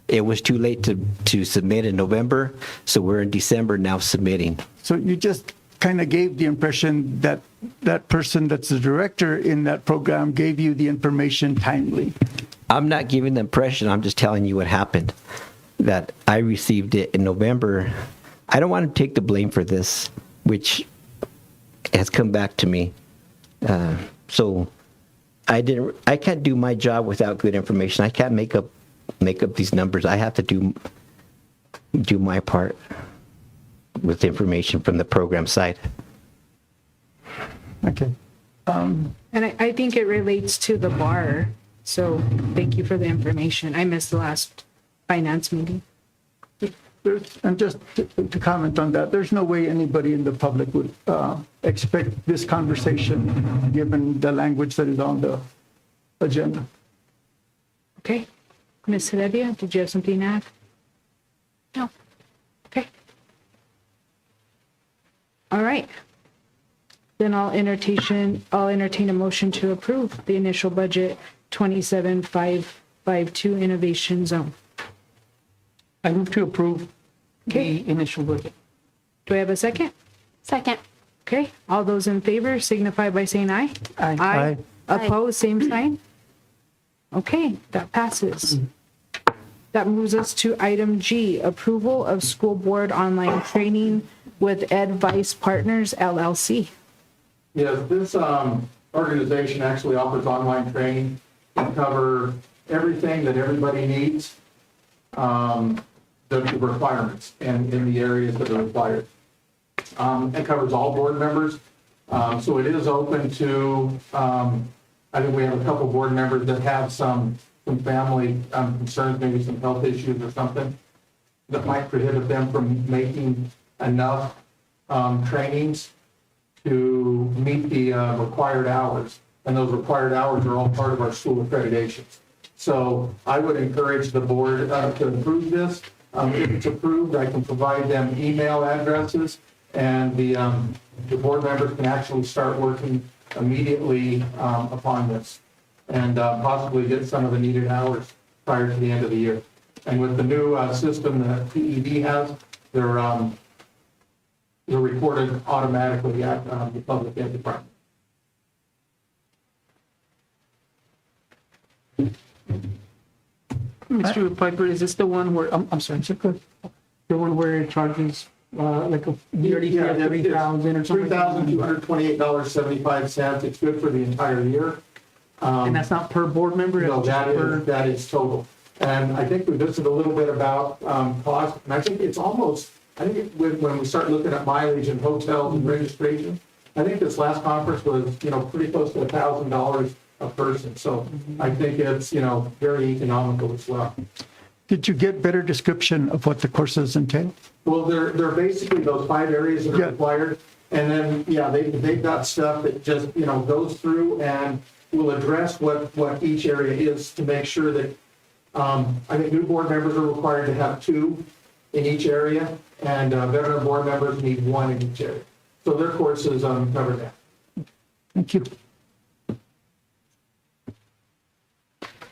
It was too late to submit in November, so we're in December now submitting. So you just kind of gave the impression that that person that's the director in that program gave you the information timely. I'm not giving the impression, I'm just telling you what happened. That I received it in November. I don't want to take the blame for this, which has come back to me. So I can't do my job without good information. I can't make up these numbers. I have to do my part with information from the program side. Okay. And I think it relates to the bar. So thank you for the information. I missed the last finance meeting. And just to comment on that, there's no way anybody in the public would expect this conversation, given the language that is on the agenda. Okay. Ms. Heredia, did you have something to add? No. Okay. All right. Then I'll entertain a motion to approve the initial budget 27552 Innovation Zone. I move to approve the initial budget. Do I have a second? Second. Okay. All those in favor signify by saying aye. Aye. Aye. Opposed, same sign. Okay, that passes. That moves us to item G, approval of school board online training with Advice Partners LLC. Yes, this organization actually offers online training to cover everything that everybody needs, the requirements and in the areas that are required. It covers all board members. So it is open to, I think we have a couple board members that have some family concerns, maybe some health issues or something that might prohibit them from making enough trainings to meet the required hours. And those required hours are all part of our school accreditations. So I would encourage the board to approve this. If it's approved, I can provide them email addresses, and the board members can actually start working immediately upon this, and possibly get some of the needed hours prior to the end of the year. And with the new system that PED has, they're reported automatically at the public ed department. Mr. Piper, is this the one where, I'm sorry, the one where it charges like a yearly fee of $3,000 or something? $3,228.75. It's good for the entire year. And that's not per board member? No, It's just that is total. And I think we visited a little bit about cost, and I think it's almost, when we start looking at mileage and hotels and registration, I think this last conference was, pretty close to $1,000 a person. So I think it's, very economical as well. Did you get better description of what the courses entail? Well, they're basically those 5 areas that are required. And then, they've got stuff that just, goes through and will address what each area is to make sure that, I think new board members are required to have 2 in each area, and veteran board members need 1 in each area. So their courses cover that. Thank you.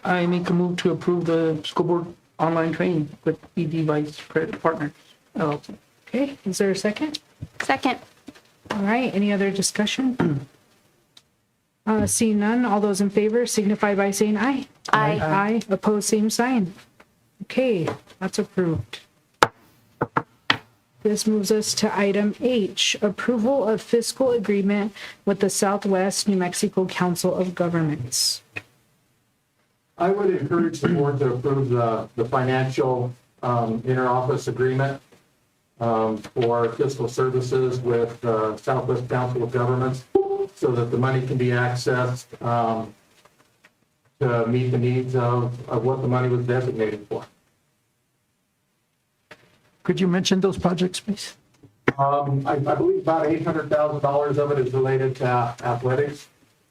I make a move to approve the school board online training with Advice Partners LLC. Okay, is there a second? Second. All right, any other discussion? Seeing none, all those in favor signify by saying aye. Aye. Aye, opposed, same sign. Okay, that's approved. This moves us to item H, approval of fiscal agreement with the Southwest New Mexico Council of Governments. I would encourage the board to approve the financial interoffice agreement for fiscal services with Southwest Council of Governments, so that the money can be accessed to meet the needs of what the money was designated for. Could you mention those projects, please? I believe about $800,000 of it is related to athletics.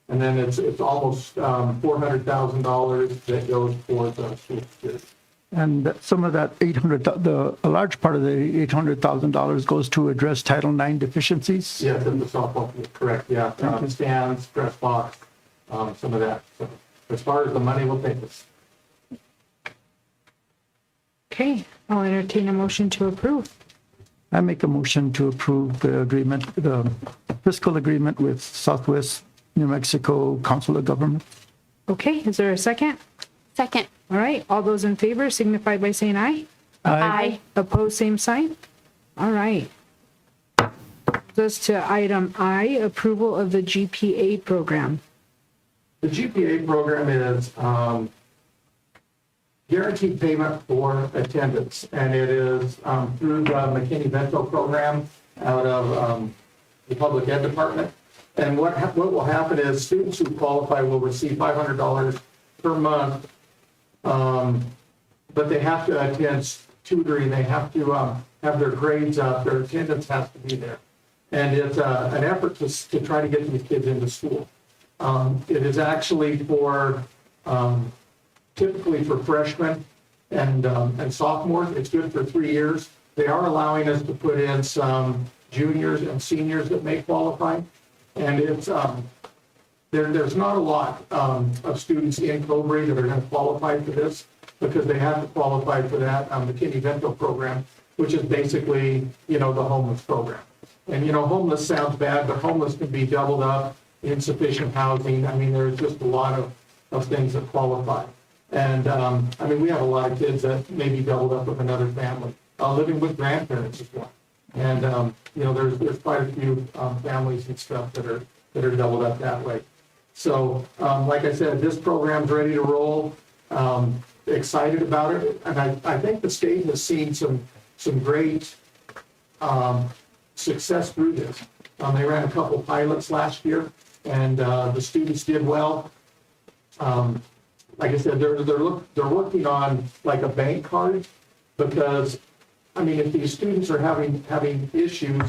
And then it's almost $400,000 that goes towards school security. And some of that a large part of the $800,000 goes to address Title IX deficiencies? Yes, in the softball field, correct, yeah. Stands, dress box, some of that. So as far as the money will take us. Okay, I'll entertain a motion to approve. I make a motion to approve the agreement, the fiscal agreement with Southwest New Mexico Council of Government. Okay, is there a second? Second. All right, all those in favor signify by saying aye. Aye. Opposed, same sign. All right. Goes to item I, approval of the GPA program. The GPA program is guaranteed payment for attendance, and it is through the McKinney-Vento program out of the Public Ed Department. And what will happen is students who qualify will receive $500 per month, but they have to attend tutoring. They have to have their grades up. Their attendance has to be there. And it's an effort to try to get these kids into school. It is actually for typically for freshmen and sophomores. It's good for 3 years. They are allowing us to put in some juniors and seniors that may qualify. And it's there's not a lot of students in Cobre that are going to qualify for this because they have to qualify for that McKinney-Vento program, which is basically, the homeless program. And, homeless sounds bad, but homeless can be doubled up, insufficient housing. I mean, there's just a lot of things that qualify. And, we have a lot of kids that may be doubled up with another family, living with grandparents as well. And, there's quite a few families and stuff that are doubled up that way. So, like I said, this program's ready to roll. Excited about it. And I think the state has seen some great success through this. They ran a couple pilots last year, and the students did well. Like I said, they're working on like a bank card because, if these students are having issues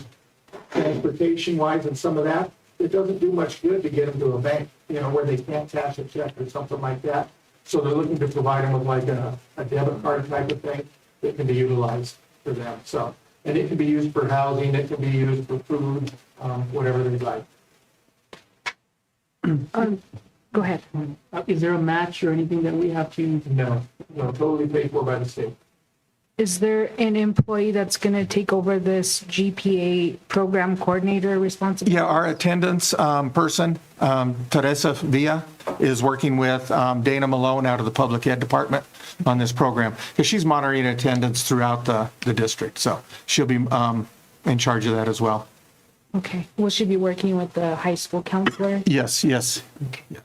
transportation-wise and some of that, it doesn't do much good to get them to a bank, where they can't cash a check or something like that. So they're looking to provide them with like a debit card type of thing that can be utilized for them. So, and it can be used for housing, it can be used for food, whatever they like. Go ahead. Is there a match or anything that we have to? No, totally paid for by the state. Is there an employee that's going to take over this GPA program coordinator responsibility? Yeah, our attendance person, Teresa Villa, is working with Dana Malone out of the Public Ed Department on this program because she's monitoring attendance throughout the district. So she'll be in charge of that as well. Okay. Will she be working with the high school counselor? Yes. Okay. Yeah.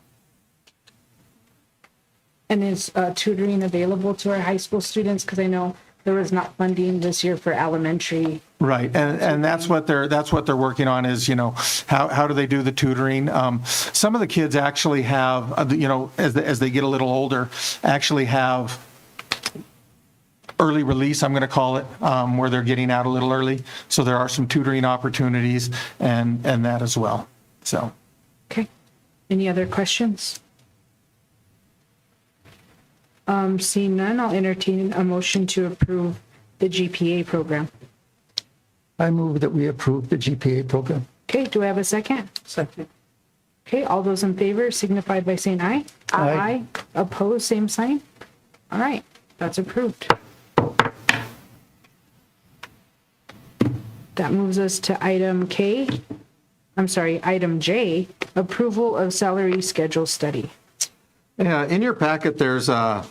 And is tutoring available to our high school students? Because I know there was not funding this year for elementary. Right, and that's what they're working on is, how do they do the tutoring? Some of the kids actually have, as they get a little older, actually have early release, I'm going to call it, where they're getting out a little early. So there are some tutoring opportunities and that as well. So. Okay. Any other questions? Seeing none, I'll entertain a motion to approve the GPA program. I move that we approve the GPA program. Okay, do I have a second? Second. Okay, all those in favor signify by saying aye. Aye. Opposed, same sign. All right, that's approved. That moves us to item J, approval of salary schedule study. Yeah, in your packet, there's a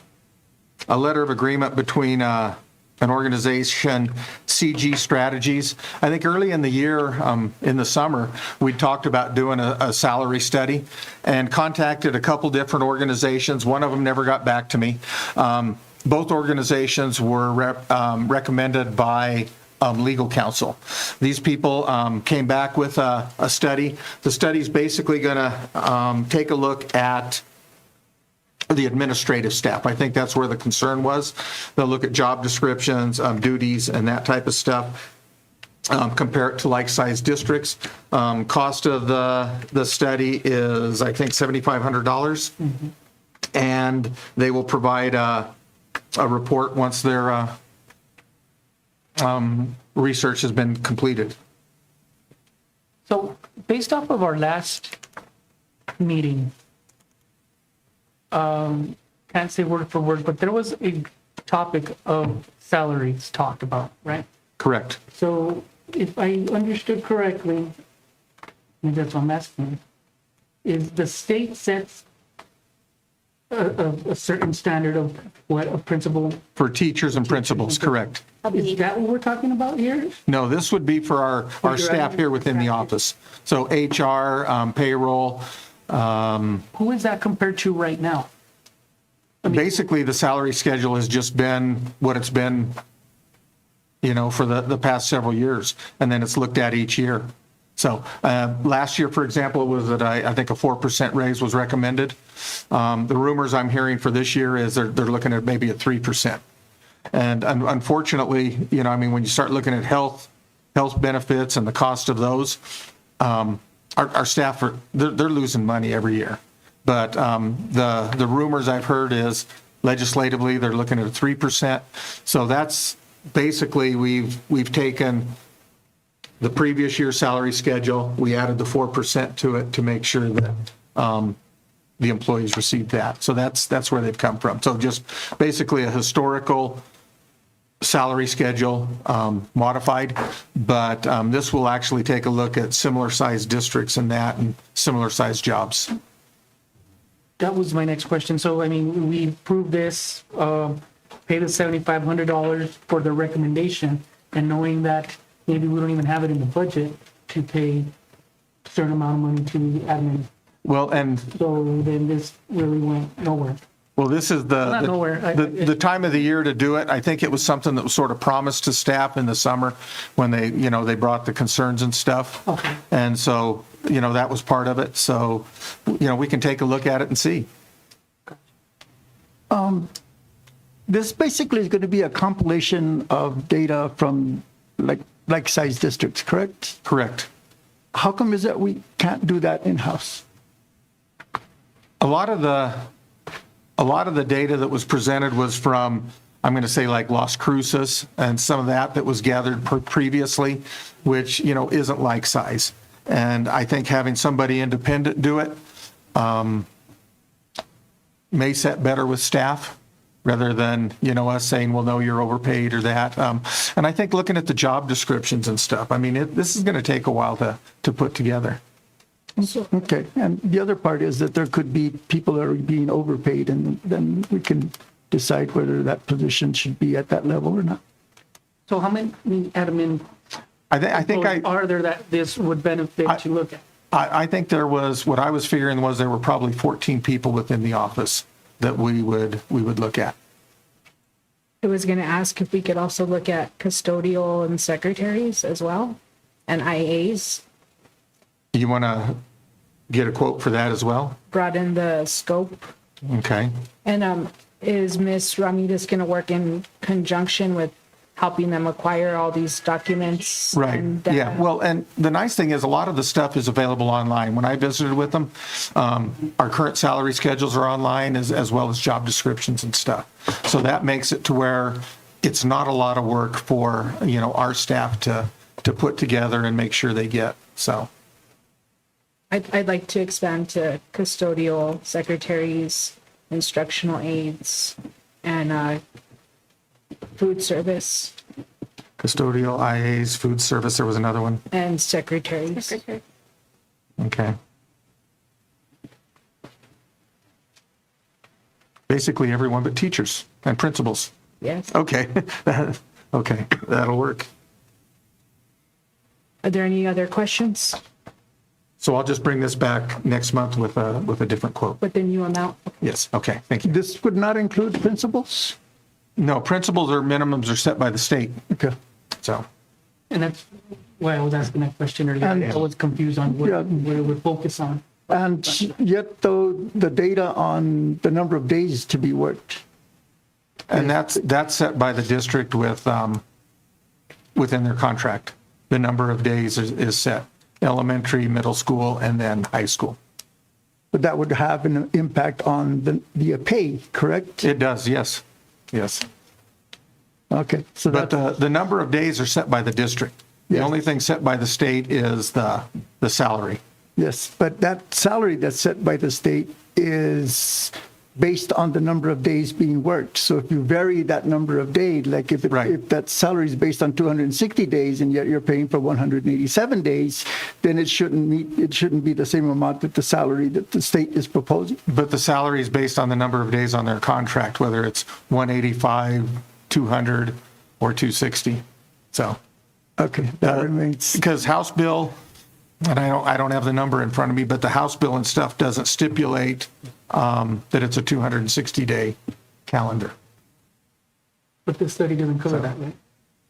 letter of agreement between an organization, CG Strategies. I think early in the year, in the summer, we talked about doing a salary study and contacted a couple different organizations. One of them never got back to me. Both organizations were recommended by legal counsel. These people came back with a study. The study is basically going to take a look at the administrative staff. I think that's where the concern was. They'll look at job descriptions, duties, and that type of stuff. Compare it to like-sized districts. Cost of the study is, I think, $7,500. And they will provide a report once their research has been completed. So based off of our last meeting, can't say word for word, but there was a topic of salaries talked about, right? Correct. So if I understood correctly, maybe that's what I'm asking, is the state sets a certain standard of what a principal, For teachers and principals, correct. is that what we're talking about here? No, this would be for our staff here within the office. So HR, payroll, Who is that compared to right now? basically the salary schedule has just been what it's been, for the past several years. And then it's looked at each year. So last year, for example, it was that I think a 4% raise was recommended. The rumors I'm hearing for this year is they're looking at maybe a 3%. And unfortunately, when you start looking at health benefits and the cost of those, our staff they're losing money every year. But the rumors I've heard is legislatively they're looking at a 3%. So that's basically we've taken the previous year's salary schedule, we added the 4% to it to make sure that the employees received that. So that's where they've come from. So just basically a historical salary schedule modified, but this will actually take a look at similar sized districts and similar sized jobs. That was my next question. So, we approved this, pay the $7,500 for the recommendation, and knowing that maybe we don't even have it in the budget to pay a certain amount of money to admin. Well, and So then this really went nowhere. well, this is Not nowhere. the time of the year to do it. I think it was something that was sort of promised to staff in the summer when they brought the concerns and stuff. Okay. And so, that was part of it. So, we can take a look at it and see. This basically is going to be a compilation of data from like size districts, correct? Correct. How come is that we can't do that in-house? A lot of the data that was presented was from, I'm going to say like Las Cruces and some of that was gathered previously, which, isn't like size. And I think having somebody independent do it may set better with staff rather than, us saying, well, no, you're overpaid or that. And I think looking at the job descriptions and stuff, this is going to take a while to put together. Okay, and the other part is that there could be people that are being overpaid, and then we can decide whether that position should be at that level or not. So how many admin I think are there that this would benefit to look at? I think there was, what I was figuring was there were probably 14 people within the office that we would look at. I was going to ask if we could also look at custodial and secretaries as well, and IAs, You want to get a quote for that as well? broaden the scope. Okay. And is Ms. Ramirez going to work in conjunction with helping them acquire all these documents? Right, and yeah. Well, and the nice thing is a lot of the stuff is available online. When I visited with them, our current salary schedules are online as well as job descriptions and stuff. So that makes it to where it's not a lot of work for, our staff to put together and make sure they get, so. I'd like to expand to custodial secretaries, instructional aides, and food service Custodial, IAs, food service, there was another one. and secretaries. Okay. Basically everyone but teachers and principals. Yes. Okay. Okay, that'll work. Are there any other questions So I'll just bring this back next month with a different quote. with the new amount? Yes, okay, thank you. This would not include principals? No, principals or minimums are set by the state, Okay. so. And that's why I was asking that question earlier. And- I was confused on what Yeah. it would focus on. And yet, though, the data on the number of days to be worked. And that's set by the district with, within their contract. The number of days is set, elementary, middle school, and then high school. But that would have an impact on the pay, correct? It does, yes, yes. Okay, so But the number of days are set by the district. The Yes. only thing set by the state is the salary. yes, but that salary that's set by the state is based on the number of days being worked. So if you vary that number of days, like if that salary is based on 260 days and yet you're paying for 187 days, then it shouldn't be the same amount that the salary that the state is proposing. But the salary is based on the number of days on their contract, whether it's 185, 200, or 260. So. Okay, that remains. Because House bill, and I don't have the number in front of me, but the House bill and stuff doesn't stipulate that it's a 260-day calendar. But this study doesn't cover that, right?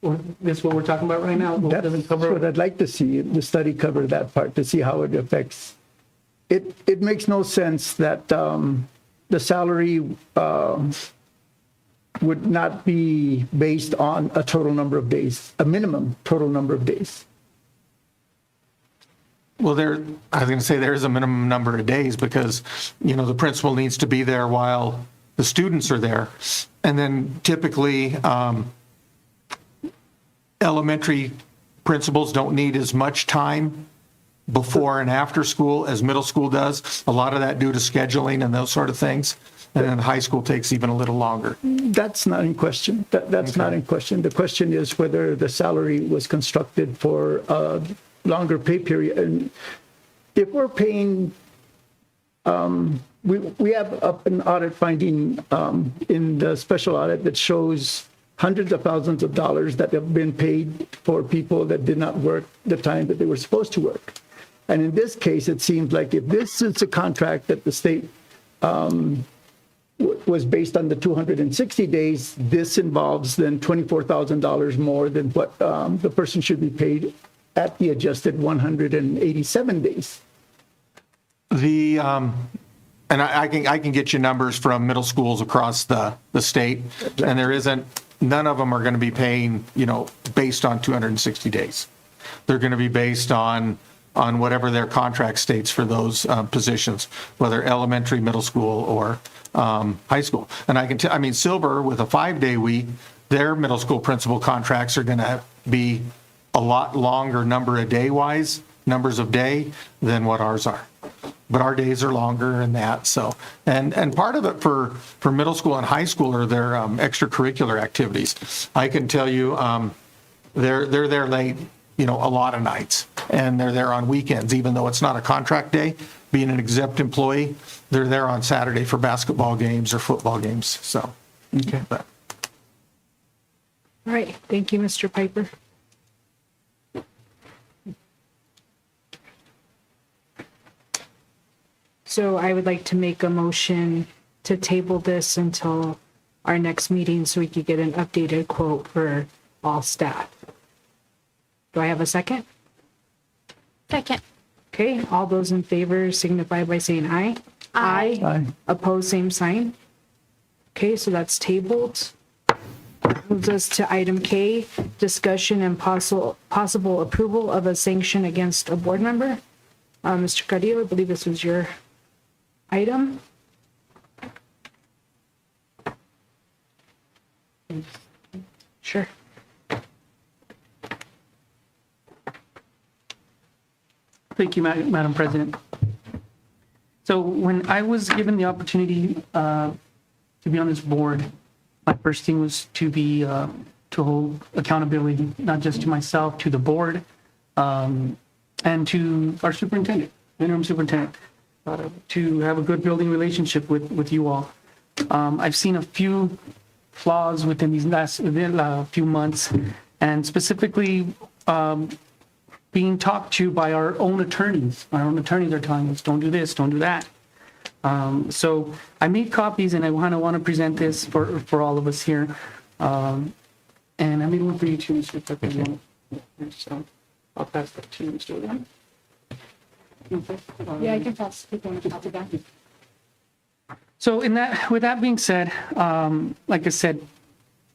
Or this what we're talking about right now? Doesn't That's cover what I'd like to see, the study cover that part, to see how it affects. It makes no sense that the salary would not be based on a total number of days, a minimum total number of days. Well, I was going to say there is a minimum number of days because, the principal needs to be there while the students are there. And then typically, elementary principals don't need as much time before and after school as middle school does. A lot of that due to scheduling and those sort of things. And then high school takes even a little longer. That's not in question. That's not in question. The question is whether the salary was constructed for a longer pay period. And if we're paying, we have up an audit finding in the special audit that shows hundreds of thousands of dollars that have been paid for people that did not work the time that they were supposed to work. And in this case, it seems like if this is a contract that the state was based on the 260 days, this involves then $24,000 more than what the person should be paid at the adjusted 187 days. And I can get you numbers from middle schools across the state, and none of them are going to be paying, based on 260 days. They're going to be based on whatever their contract states for those positions, whether elementary, middle school, or high school. And I mean, Silver, with a 5-day week, their middle school principal contracts are going to be a lot longer numbers of day than what ours are. But our days are longer and that, so. And part of it for middle school and high school are their extracurricular activities. I can tell you, they're there late, a lot of nights, and they're there on weekends, even though it's not a contract day. Being an exempt employee, they're there on Saturday for basketball games or football games, so. Okay. But All right, thank you, Mr. Piper. So I would like to make a motion to table this until our next meeting so we could get an updated quote for all staff. Do I have a second? Second. Okay, all those in favor signify by saying aye. Aye. Aye. Opposed, same sign. Okay, so that's tabled. Moves us to item K, discussion and possible approval of a sanction against a board member. Mr. Carrillo, I believe this was your item. Sure. Thank you, Madam President. So when I was given the opportunity to be on this board, my first thing was to hold accountability, not just to myself, to the board, and to our superintendent, interim superintendent, to have a good building relationship with you all. I've seen a few flaws within these last few months, and specifically being talked to by our own attorneys. Our own attorneys are telling us, don't do this, don't do that. So I made copies, and I want to present this for all of us here. And I made one for you too, Mr. Pepper. So I'll pass that to you, Mr. Williams. Yeah, I can pass it on top of that. So with that being said, like I said,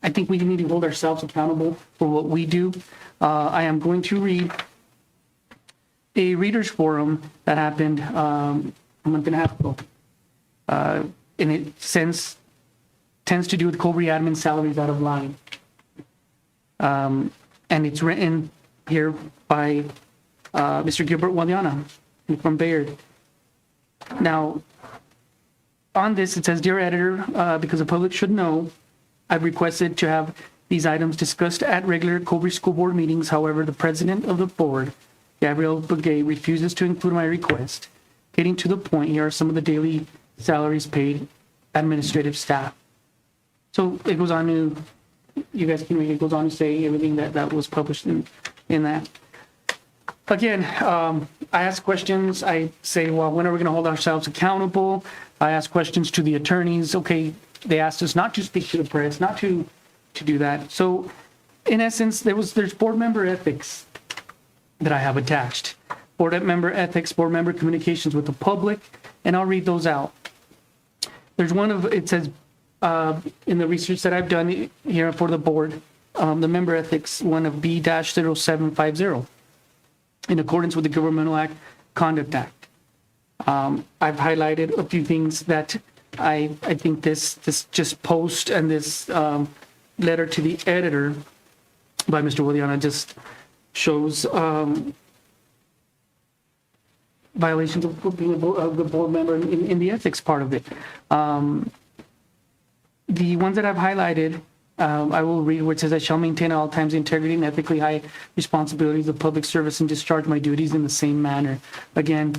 I think we need to hold ourselves accountable for what we do. I am going to read a readers forum that happened a month and a half ago. And it tends to do with Cobre admin salaries out of line. And it's written here by Mr. Gilbert Waliana from Bayard. Now, on this, it says, Dear Editor, because the public should know, I've requested to have these items discussed at regular Cobre School Board meetings. However, the president of the board, Gabrielle Begay, refuses to include my request. Getting to the point, here are some of the daily salaries paid administrative staff. So it goes on to, you guys can read, it goes on to say everything that was published in that. Again, I ask questions. I say, well, when are we going to hold ourselves accountable? I ask questions to the attorneys. Okay, they asked us not to speak to the press, not to do that. So in essence, there's board member ethics that I have attached. Board member ethics, board member communications with the public, and I'll read those out. There's one of, it says, in the research that I've done here for the board, the member ethics, one of B-0750, in accordance with the Governmental Act, Conduct Act. I've highlighted a few things that I think this just post and this letter to the editor by Mr. Waliana just shows violations of being the board member in the ethics part of it. The ones that I've highlighted, I will read where it says, I shall maintain at all times the integrity and ethically high responsibilities of public service and discharge my duties in the same manner. Again,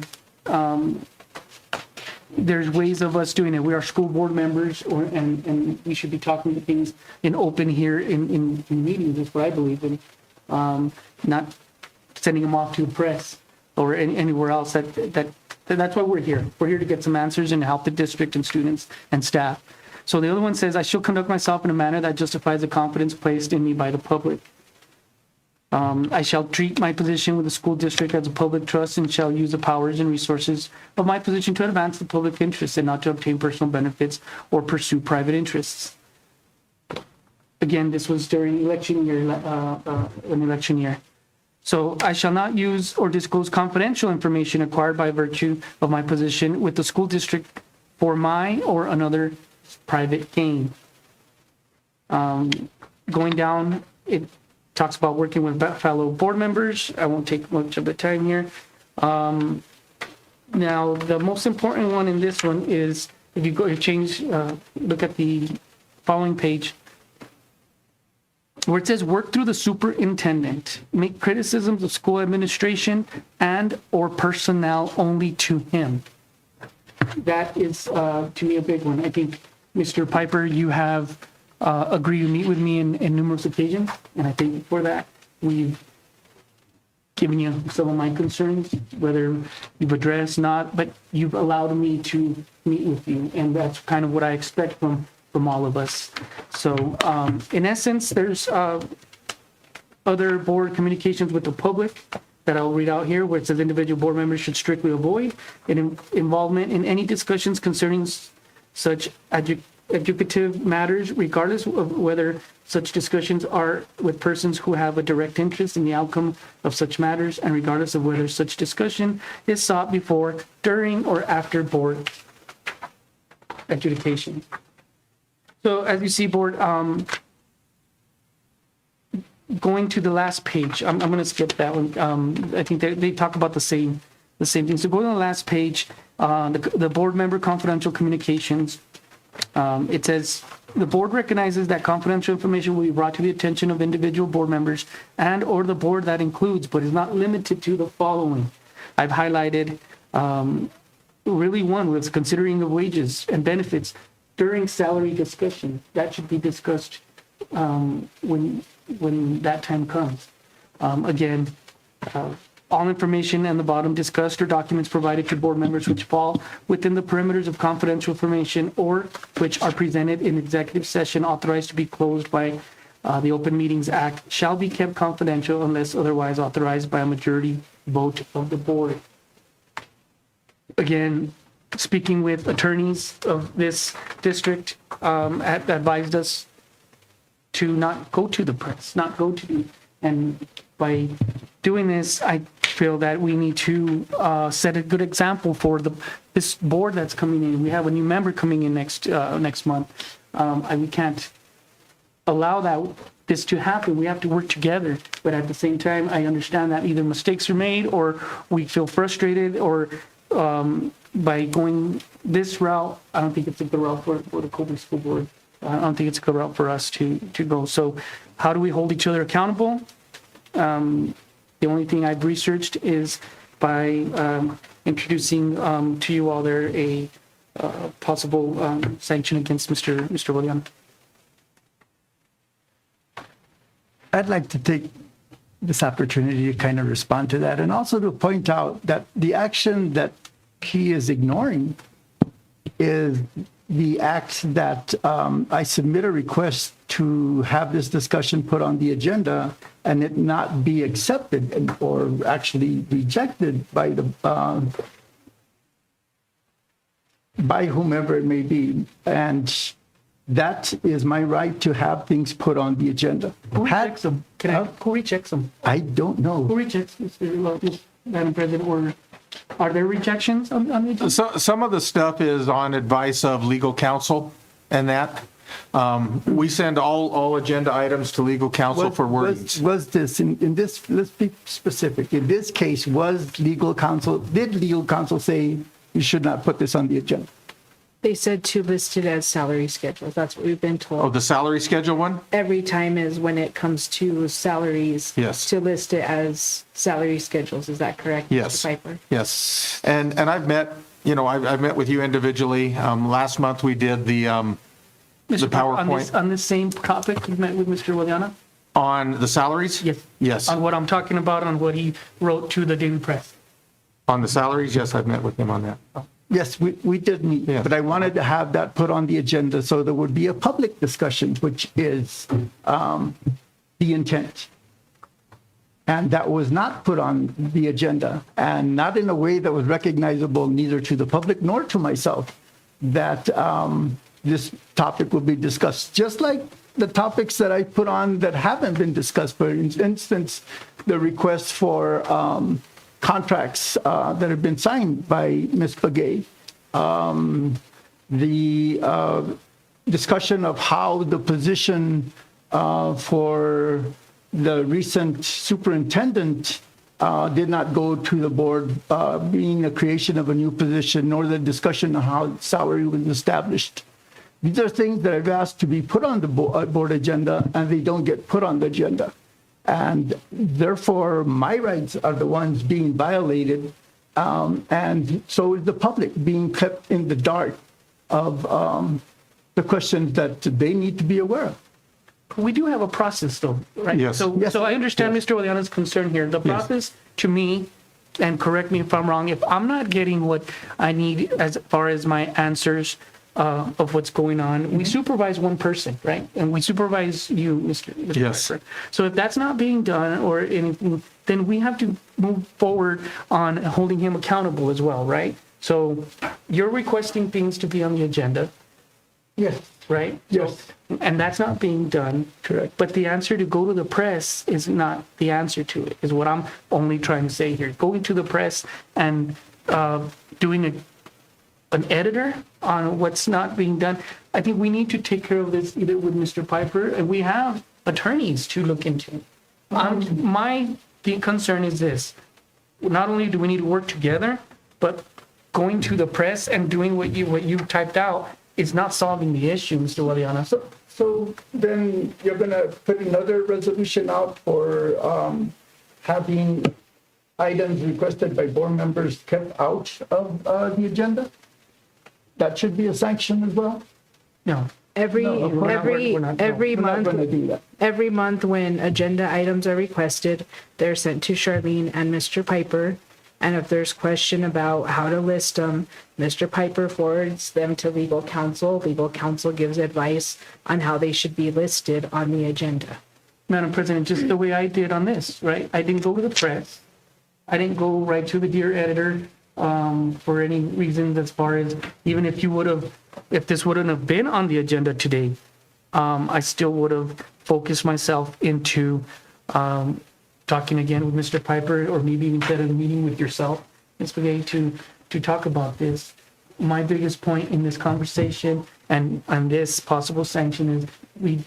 there's ways of us doing it. We are school board members, and we should be talking to things in open here in meetings, is what I believe in, not sending them off to the press or anywhere else. That's why we're here. We're here to get some answers and help the district and students and staff. So the other one says, I shall conduct myself in a manner that justifies the confidence placed in me by the public. I shall treat my position with the school district as a public trust and shall use the powers and resources of my position to advance the public interest and not to obtain personal benefits or pursue private interests. Again, this was during election year, an election year. So I shall not use or disclose confidential information acquired by virtue of my position with the school district for my or another private gain. Going down, it talks about working with fellow board members. I won't take much of the time here. Now, the most important one in this one is, if you go change, look at the following page, where it says work through the superintendent, make criticisms of school administration and or personnel only to him. That is, to me, a big one. I think, Mr. Piper, you have agreed to meet with me in numerous occasions, and I thank you for that. We've given you some of my concerns, whether you've addressed not, but you've allowed me to meet with you, and that's kind of what I expect from all of us. So in essence, there's other board communications with the public that I'll read out here, where it says individual board members should strictly avoid involvement in any discussions concerning such educative matters, regardless of whether such discussions are with persons who have a direct interest in the outcome of such matters, and regardless of whether such discussion is sought before, during, or after board adjudication. So as you see, board, going to the last page, I'm going to skip that one. I think they talk about the same thing. So go to the last page, the board member confidential communications. It says, the board recognizes that confidential information will be brought to the attention of individual board members and or the board that includes, but is not limited to, the following. I've highlighted really one was considering the wages and benefits during salary discussion. That should be discussed when that time comes. Again, all information and the bottom discussed or documents provided to board members which fall within the perimeters of confidential information or which are presented in executive session authorized to be closed by the Open Meetings Act shall be kept confidential unless otherwise authorized by a majority vote of the board. again, speaking with attorneys of this district, advised us to not go to the press, not go to, and by doing this, I feel that we need to set a good example for this board that's coming in. We have a new member coming in next month. We can't allow this to happen. We have to work together. But at the same time, I understand that either mistakes are made or we feel frustrated, or by going this route, I don't think it's a good route for the Cobre School Board. I don't think it's a good route for us to go. So how do we hold each other accountable? The only thing I've researched is by introducing to you all there a possible sanction against Mr. William. I'd like to take this opportunity to kind of respond to that, and also to point out that the action that he is ignoring is the act that I submit a request to have this discussion put on the agenda and it not be accepted or actually rejected by by whomever it may be. And that is my right to have things put on the agenda. Who rejects them? Who rejects them? I don't know. Who rejects, Madam President, or are there rejections on the agenda? Some of the stuff is on advice of legal counsel and that. We send all agenda items to legal counsel for wordings. Was this, in this, let's be specific, in this case, did legal counsel say you should not put this on the agenda? They said to list it as salary schedules. That's what we've been told. Oh, the salary schedule one? Every time is when it comes to salaries. Yes. To list it as salary schedules. Is that correct? Yes. Mr. Piper? Yes. And I've met, I've met with you individually. Last month we did the PowerPoint. On this same topic, you met with Mr. Williana? On the salaries? Yes. Yes. On what I'm talking about, on what he wrote to the Daily Press. On the salaries, yes, I've met with him on that. Yes, we did meet, Yes. but I wanted to have that put on the agenda so there would be a public discussion, which is the intent. And that was not put on the agenda, and not in a way that was recognizable neither to the public nor to myself, that this topic will be discussed, just like the topics that I put on that haven't been discussed. For instance, the request for contracts that have been signed by Ms. Begay, the discussion of how the position for the recent superintendent did not go to the board, being a creation of a new position, nor the discussion of how salary was established. These are things that I've asked to be put on the board agenda, and they don't get put on the agenda. And therefore, my rights are the ones being violated, and so is the public being kept in the dark of the questions that they need to be aware of. We do have a process, though, right? Yes. So I understand Mr. Williana's concern here. The process, to me, and correct me if I'm wrong, if I'm not getting what I need as far as my answers of what's going on, we supervise one person, right? And we supervise you, Mr. Yes. Piper. So if that's not being done or anything, then we have to move forward on holding him accountable as well, right? So you're requesting things to be on the agenda, Yes. right? Yes. And that's not being done. Correct. But the answer to go to the press is not the answer to it, is what I'm only trying to say here. Going to the press and doing an editor on what's not being done. I think we need to take care of this either with Mr. Piper, and we have attorneys to look into. My concern is this: not only do we need to work together, but going to the press and doing what you typed out is not solving the issue, Mr. Williana. So then you're going to put another resolution out for having items requested by board members kept out of the agenda? That should be a sanction as well? No. Every No, we're not- we're not- every we're not month, gonna do that. every month when agenda items are requested, they're sent to Charlene and Mr. Piper. And if there's question about how to list them, Mr. Piper forwards them to legal counsel. Legal counsel gives advice on how they should be listed on the agenda. Madam President, just the way I did on this, right? I didn't go to the press. I didn't go right to the dear editor. for any reasons as far as, even if if this wouldn't have been on the agenda today, I still would have focused myself into talking again with Mr. Piper, or maybe even set a meeting with yourself, Ms. Begay, to talk about this. My biggest point in this conversation and this possible sanction is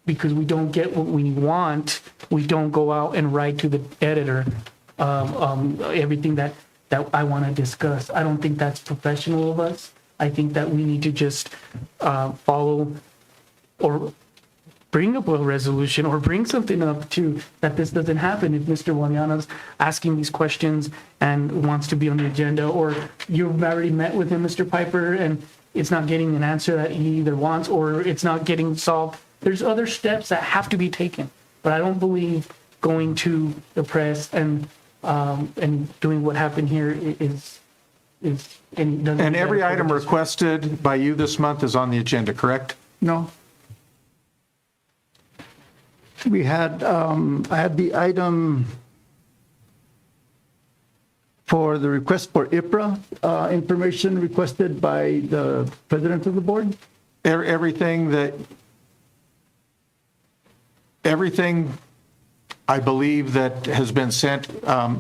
because we don't get what we want, we don't go out and write to the editor everything that I want to discuss. I don't think that's professional of us. I think that we need to just follow or bring up a resolution or bring something up to that this doesn't happen. If Mr. Guadiana's asking these questions and wants to be on the agenda, or you've already met with him, Mr. Piper, and it's not getting an answer that he either wants or it's not getting solved, there's other steps that have to be taken. But I don't believe going to the press and doing what happened here is and every item requested by you this month is on the agenda, correct? No. We had, I had the item for the request for IPRA, information requested by the president of the board. Everything I believe that has been sent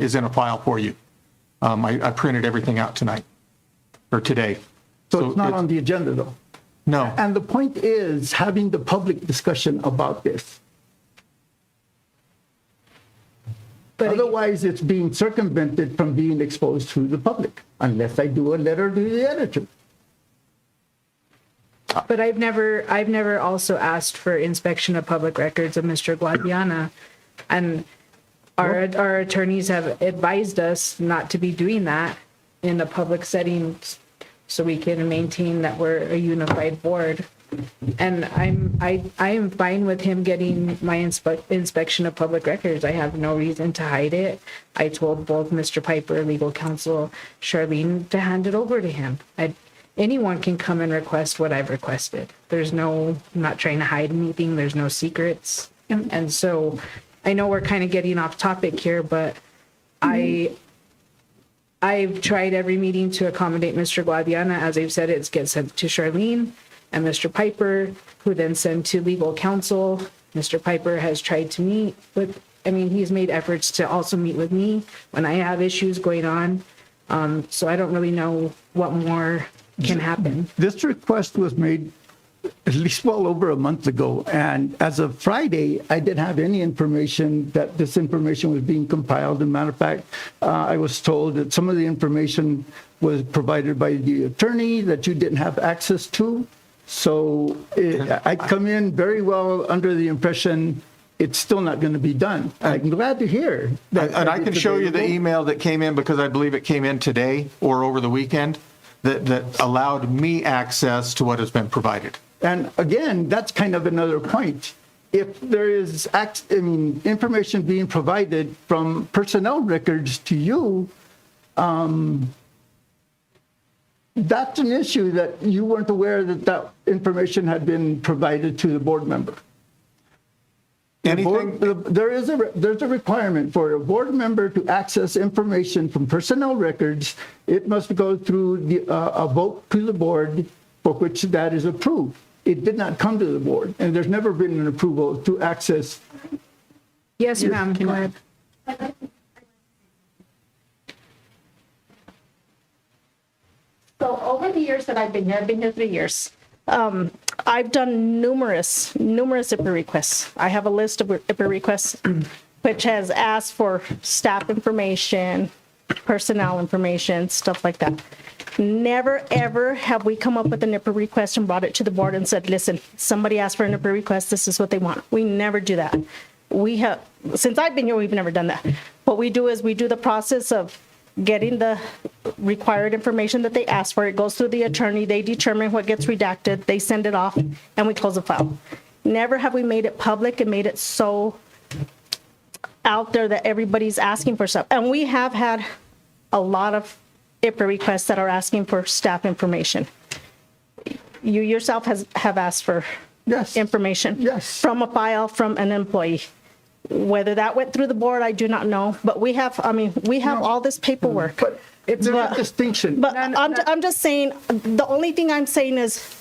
is in a file for you. I printed everything out tonight, or today. So it's not on the agenda, though. No. And the point is having the public discussion about this. But Otherwise, it's being circumvented from being exposed to the public, unless I do a letter to the editor. But I've never also asked for inspection of public records of Mr. Guadiana, and our attorneys have advised us not to be doing that in a public setting, so we can maintain that we're a unified board. And I am fine with him getting my inspection of public records. I have no reason to hide it. I told both Mr. Piper, legal counsel, Charlene, to hand it over to him. Anyone can come and request what I've requested. I'm not trying to hide anything. There's no secrets. And so I know we're kind of getting off topic here, but I've tried every meeting to accommodate Mr. Guadiana. As I've said, it gets sent to Charlene and Mr. Piper, who then send to legal counsel. Mr. Piper has tried to meet with, he's made efforts to also meet with me when I have issues going on. So I don't really know what more can happen. This request was made at least well over a month ago. And as of Friday, I didn't have any information that this information was being compiled. As a matter of fact, I was told that some of the information was provided by the attorney that you didn't have access to. So I come in very well under the impression it's still not going to be done. I'm glad to hear that. And I can show you the email that came in, because I believe it came in today or over the weekend, that allowed me access to what has been provided. And again, that's kind of another point. If there is information being provided from personnel records to you, that's an issue that you weren't aware that information had been provided to the board member. There's a requirement for a board member to access information from personnel records. It must go through a vote to the board for which that is approved. It did not come to the board, and there's never been an approval to access. Yes, ma'am. Go ahead. So over the years that I've been here 3 years, I've done numerous IPA requests. I have a list of IPA requests which has asked for staff information, personnel information, stuff like that. Never, ever have we come up with an IPA request and brought it to the board and said, listen, somebody asked for an IPA request, this is what they want. We never do that. Since I've been here, we've never done that. What we do is we do the process of getting the required information that they ask for. It goes through the attorney. They determine what gets redacted. They send it off, and we close the file. Never have we made it public and made it so out there that everybody's asking for stuff. And we have had a lot of IPA requests that are asking for staff information. You yourself have asked for information from a file from an employee. Whether that went through the board, I do not know, but we have all this paperwork. But it's a distinction. But I'm just saying, the only thing I'm saying is,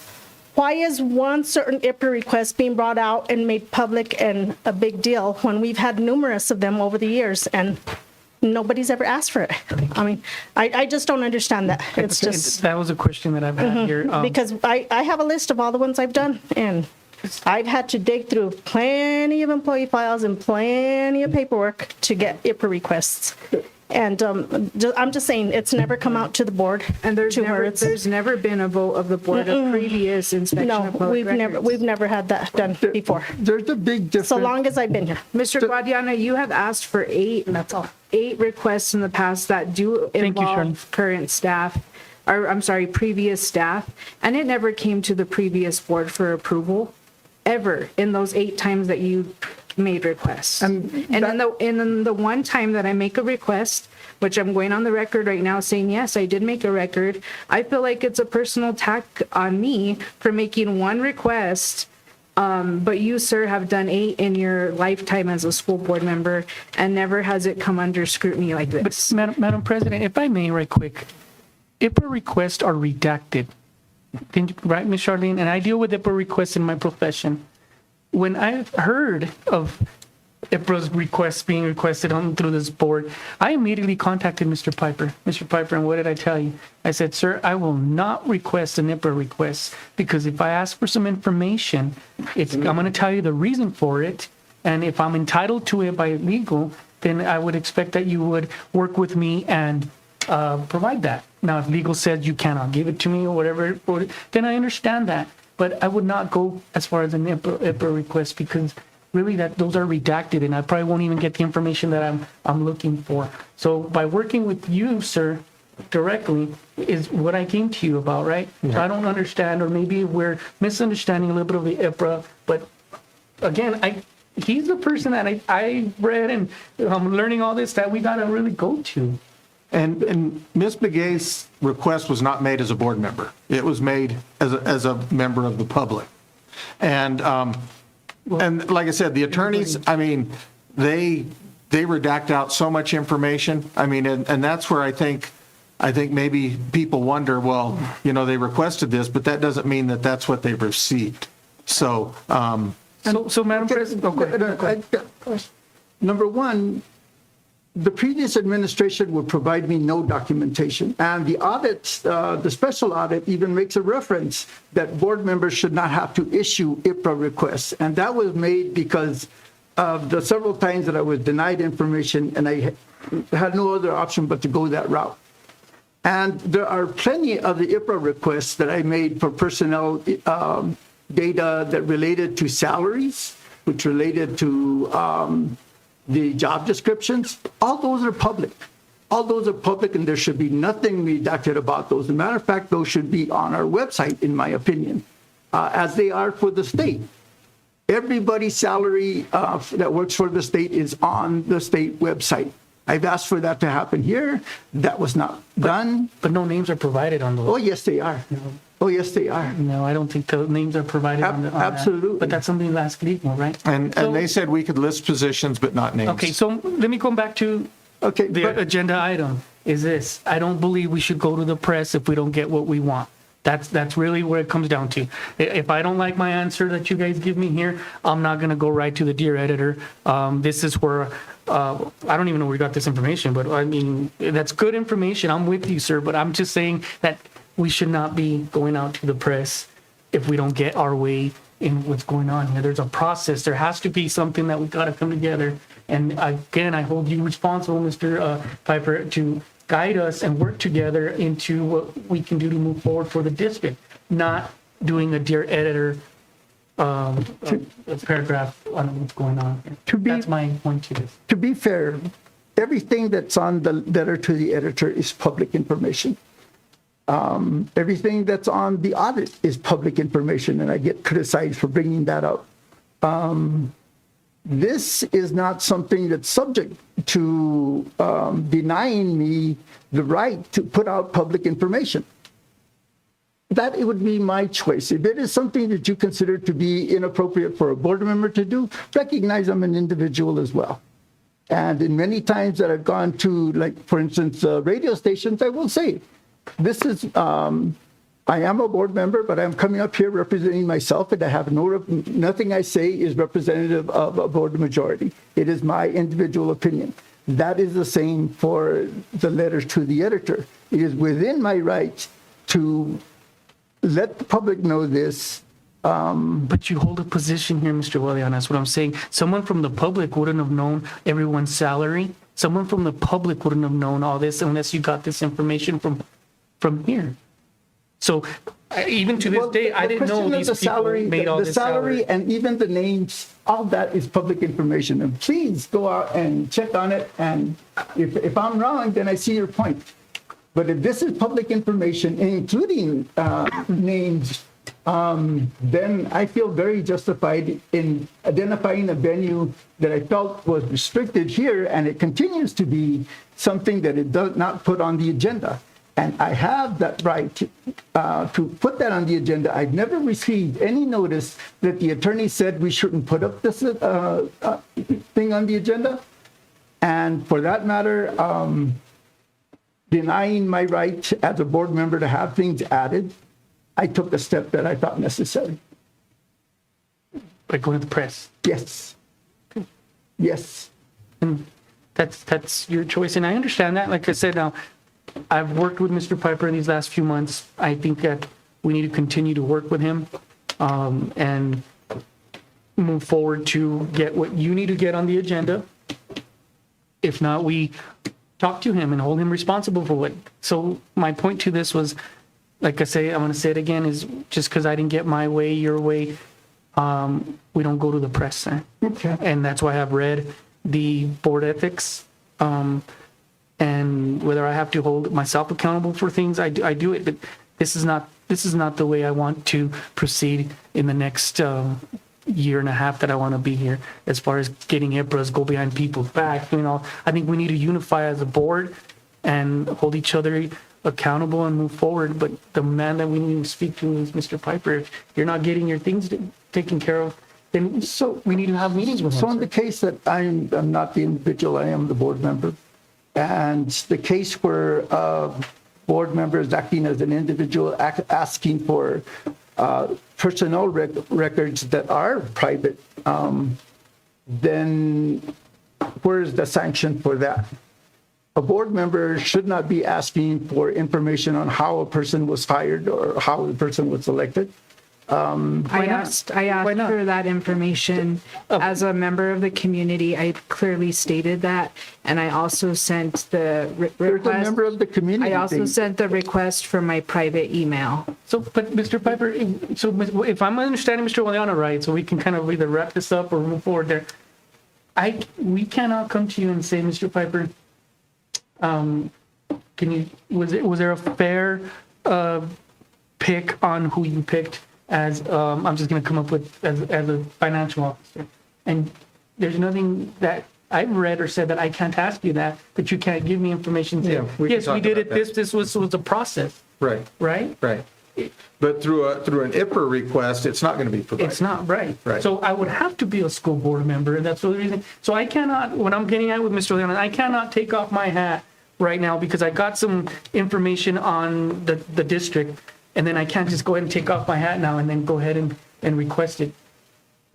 why is one certain IPRA request being brought out and made public and a big deal when we've had numerous of them over the years and nobody's ever asked for it? I mean, I just don't understand that. It's just, That was a question that I've had here. because I have a list of all the ones I've done, and I've had to dig through plenty of employee files and plenty of paperwork to get IPRA requests. And I'm just saying, it's never come out to the board. And there's never been a vote of the board of previous inspection No, of public records. we've never had that done before, There's a big difference. so long as I've been here. Mr. Guadiana, you have asked for That's all. 8 requests in the past that do you, Sharon. involve current staff, or I'm sorry, previous staff, and it never came to the previous board for approval, ever, in those 8 times that you made requests. And then the one time that I make a request, which I'm going on the record right now saying, yes, I did make a record, I feel like it's a personal attack on me for making one request. But you, sir, have done 8 in your lifetime as a school board member, and never has it come under scrutiny like this. But Madam President, if I may, right quick, IPRA requests are redacted. Right, Ms. Charlene? And I deal with IPRA requests in my profession. When I heard of IPRA's requests being requested through this board, I immediately contacted Mr. Piper. Mr. Piper, and what did I tell you? I said, sir, I will not request an IPRA request, because if I ask for some information, I'm going to tell you the reason for it. And if I'm entitled to it by legal, then I would expect that you would work with me and provide that. Now, if legal says you cannot give it to me or whatever, then I understand that. But I would not go as far as an IPRA request, because really those are redacted, and I probably won't even get the information that I'm looking for. So by working with you, sir, directly is what I came to you about, right? Yeah. So I don't understand, or maybe we're misunderstanding a little bit of the IPRA, but again, he's the person that I read and I'm learning all this that we got to really go to. And Ms. Begay's request was not made as a board member. It was made as a member of the public. And like I said, the attorneys, I mean, they redact out so much information. I mean, and that's where I think maybe people wonder, well, they requested this, but that doesn't mean that that's what they've received. So, so Madam President, Number one, the previous administration would provide me no documentation, and the audit, the special audit, even makes a reference that board members should not have to issue IPRA requests, and that was made because of the several times that I was denied information, and I had no other option but to go that route. And there are plenty of the IPRA requests that I made for personnel data that related to salaries, which related to the job descriptions. All those are public. All those are public, and there should be nothing redacted about those. As a matter of fact, those should be on our website, in my opinion, as they are for the state. Everybody's salary that works for the state is on the state website. I've asked for that to happen here. That was not done. But no names are provided on those. Oh, yes, they are. No. Oh, yes, they are. No, I don't think the names are provided on absolutely. That. But that's something to ask legal, right? And they said we could list positions, but not names. Okay, so let me come back to the agenda item. Is this? I don't believe we should go to the press if we don't get what we want. That's really where it comes down to. If I don't like my answer that you guys give me here, I'm not going to go right to the dear editor. This is where I don't even know where you got this information, but I mean, that's good information. I'm with you, sir, but I'm just saying that we should not be going out to the press if we don't get our way in what's going on here. There's a process. There has to be something that we got to come together. And again, I hold you responsible, Mr. Piper, to guide us and work together into what we can do to move forward for the district, not doing a dear editor paragraph on what's going on here. That's my point to this. To be fair, everything that's on the letter to the editor is public information. Everything that's on the audit is public information, and I get criticized for bringing that up. This is not something that's subject to denying me the right to put out public information. that it would be my choice. If it is something that you consider to be inappropriate for a board member to do, recognize I'm an individual as well. And in many times that I've gone to, like, for instance, radio stations, I will say, this is, I am a board member, but I'm coming up here representing myself, and I have nothing I say is representative of a board majority. It is my individual opinion. That is the same for the letter to the editor. It is within my right to let the public know this. But you hold a position here, Mr. Willian, that's what I'm saying. Someone from the public wouldn't have known everyone's salary. Someone from the public wouldn't have known all this unless you got this information from here. So even to this day, I didn't know these people made all this salary. And even the names, all that is public information. And please go out and check on it. And if I'm wrong, then I see your point. But if this is public information, including names, then I feel very justified in identifying a venue that I felt was restricted here, and it continues to be something that it does not put on the agenda. And I have that right to put that on the agenda. I've never received any notice that the attorney said we shouldn't put up this thing on the agenda. And for that matter, denying my right as a board member to have things added, I took a step that I thought necessary. By going to the press. Yes. Yes. And that's your choice. And I understand that. Like I said, now, I've worked with Mr. Piper in these last few months. I think that we need to continue to work with him and move forward to get what you need to get on the agenda. If not, we talk to him and hold him responsible for what. So my point to this was, like I say, I'm going to say it again, is just because I didn't get my way, your way, we don't go to the press center. Okay. And that's why I've read the board ethics. And whether I have to hold myself accountable for things, I do it. But this is not the way I want to proceed in the next year and a half that I want to be here. As far as getting IPRAs, go behind people's back, I think we need to unify as a board and hold each other accountable and move forward. But the man that we need to speak to is Mr. Piper. If you're not getting your things taken care of, then so we need to have meetings with him. So in the case that I'm not the individual, I am the board member. And the case where a board member is acting as an individual, asking for personnel records that are private, then where's the sanction for that? A board member should not be asking for information on how a person was fired or how the person was elected. I asked for that information as a member of the community. I clearly stated that, and I also sent the There's a member of the community. I also sent the request from my private email. So, but Mr. Piper, so if I'm understanding Mr. Waliana right, so we can kind of either wrap this up or move forward there. We cannot come to you and say, Mr. Piper, was there a fair pick on who you picked as I'm just going to come up with as a financial officer, and there's nothing that I've read or said that I can't ask you that you can't give me information. Yeah, yes, we did it. This was a process. Right. Right. Right. But through an IPRA request, it's not going to be provided. It's not right. Right. So I would have to be a school board member, and that's the reason. So I cannot. What I'm getting at with Mr. Leon, I cannot take off my hat right now because I got some information on the district. And then I can't just go ahead and take off my hat now and then go ahead and request it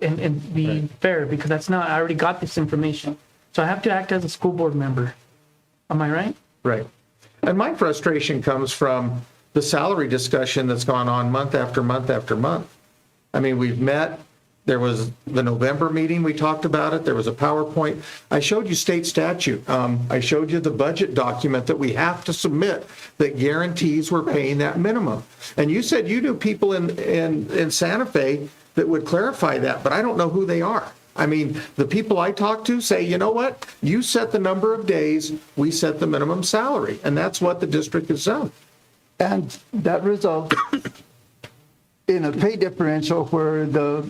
and be fair, because that's not, I already got this information. So I have to act as a school board member. Am I right? Right. And my frustration comes from the salary discussion that's gone on month after month after month. I mean, we've met. There was the November meeting, we talked about it. There was a PowerPoint. I showed you state statute. I showed you the budget document that we have to submit that guarantees we're paying that minimum. And you said you knew people in Santa Fe that would clarify that, but I don't know who they are. I mean, the people I talk to say, you know what? You set the number of days, we set the minimum salary. And that's what the district has done. And that results in a pay differential where the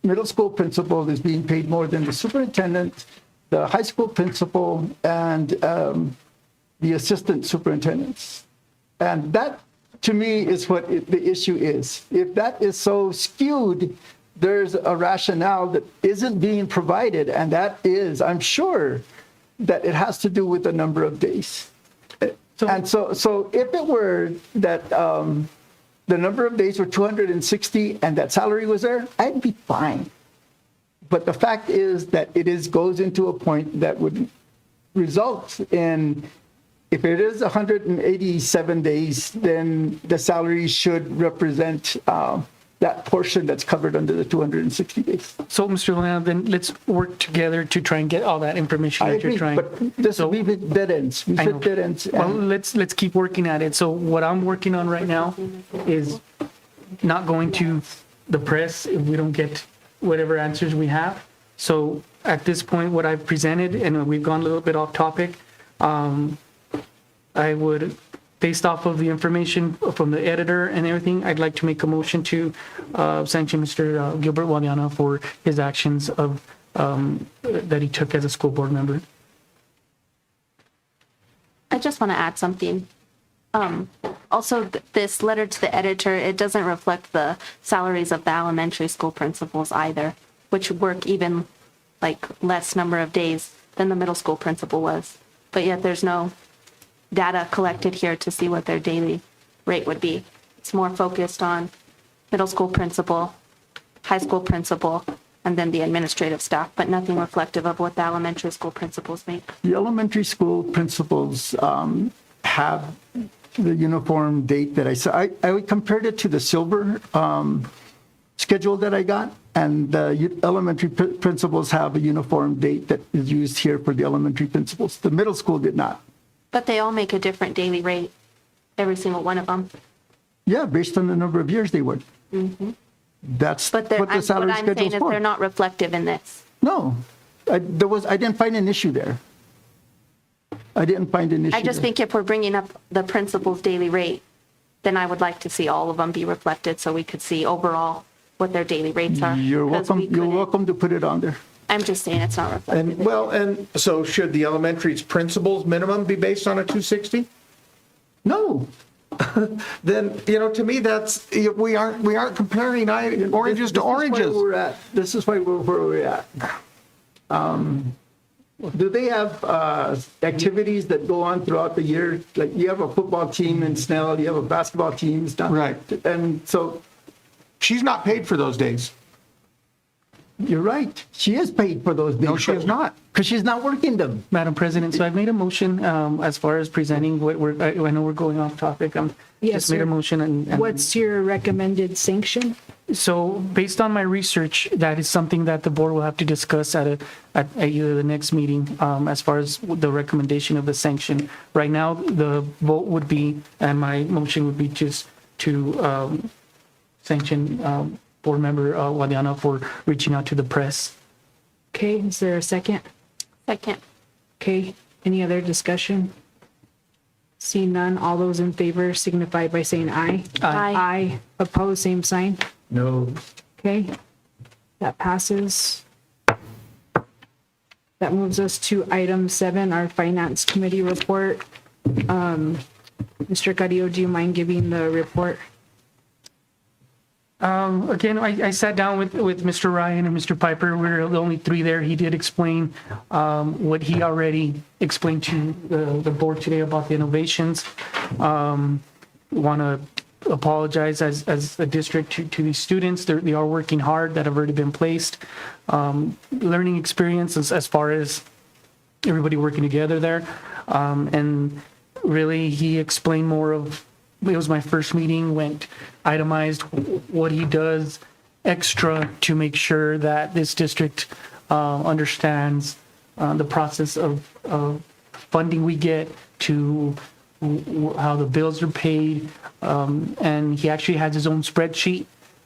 middle school principal is being paid more than the superintendent, the high school principal, and the assistant superintendents. And that to me, is what the issue is. If that is so skewed, there's a rationale that isn't being provided, and that is, I'm sure, that it has to do with the number of days. And so if it were that the number of days were 260 and that salary was there, I'd be fine. But the fact is that goes into a point that would result in, if it is 187 days, then the salary should represent that portion that's covered under the 260 days. So, Mr. Luna, then let's work together to try and get all that information I that you're agree, trying. but this So- we hit dead ends. We I know. hit dead ends. Well, and- let's keep working at it. So what I'm working on right now is not going to the press if we don't get whatever answers we have. So at this point, what I've presented, and we've gone a little bit off topic, I would, based off of the information from the editor and everything, I'd like to make a motion to sanction Mr. Gilbert Guadiana for his actions of that he took as a school board member. I just want to add something. Also, this letter to the editor, it doesn't reflect the salaries of the elementary school principals either, which work even like less number of days than the middle school principal was. But yet there's no data collected here to see what their daily rate would be. It's more focused on middle school principal, high school principal, and then the administrative staff, but nothing reflective of what the elementary school principals make. The elementary school principals have the uniform date that I saw. I compared it to the silver schedule that I got, and the elementary principals have a uniform date that is used here for the elementary principals. The middle school did not. But they all make a different daily rate, every single one of them. Yeah, based on the number of years they worked. That's But what the salary what I'm saying schedule is is for. they're not reflective in this. No, I didn't find an issue there. I didn't find an issue I just there. think if we're bringing up the principal's daily rate, then I would like to see all of them be reflected so we could see overall what their daily rates are. You're 'Cause welcome. we You're couldn't- welcome to put it on there. I'm just saying it's not reflected. And, well, and so should the elementary's principals minimum be based on a 260? No, Then, to me, that's, we aren't comparing oranges to oranges. This is why we're where we're at. Do they have activities that go on throughout the year? Like you have a football team in Snell, you have a basketball team in Snell. Right. And so She's not paid for those days. you're right. She is paid for those days. No, she is not. Because she's not working them. Madam President, so I've made a motion as far as presenting what I know we're going off topic. Yes, Just made sir. a motion and. What's your recommended sanction? So based on my research, that is something that the board will have to discuss at either the next meeting as far as the recommendation of the sanction. Right now, the vote would be, and my motion would be just to sanction board member Guadiana for reaching out to the press. Okay, is there a second? Second. Okay, any other discussion? Seeing none, all those in favor signify by saying aye. Aye. Aye, opposed, same sign. No. Okay, that passes. That moves us to item 7, our Finance Committee report. Mr. Carrillo, do you mind giving the report? Again, I sat down with Mr. Ryan and Mr. Piper. We were the only three there. He did explain what he already explained to the board today about the innovations. Want to apologize as a district to these students. They are working hard that have already been placed. Learning experience as far as everybody working together there. And really, he explained more of, it was my first meeting, went itemized what he does extra to make sure that this district understands the process of funding we get to how the bills are paid. And he actually has his own spreadsheet.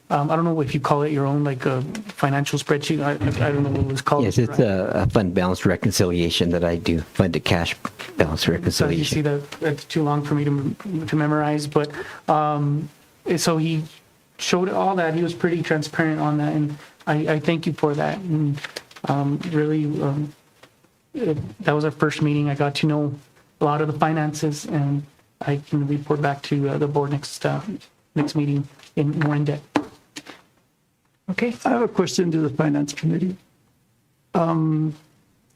I don't know if you call it your own, like a financial spreadsheet. I don't know what it was called. Yes, it's a fund balance reconciliation that I do, fund to cash balance So you see reconciliation. that's too long for me to memorize, but so he showed all that. He was pretty transparent on that, and I thank you for that. And really, that was our first meeting. I got to know a lot of the finances, and I can report back to the board next meeting in more in depth. Okay. I have a question to the Finance Committee.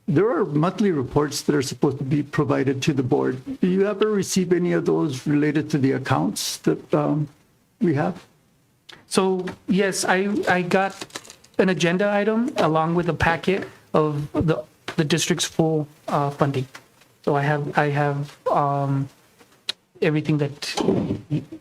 There are monthly reports that are supposed to be provided to the board. Do you ever receive any of those related to the accounts that we have? So yes, I got an agenda item along with a packet of the district's full funding. So I have everything that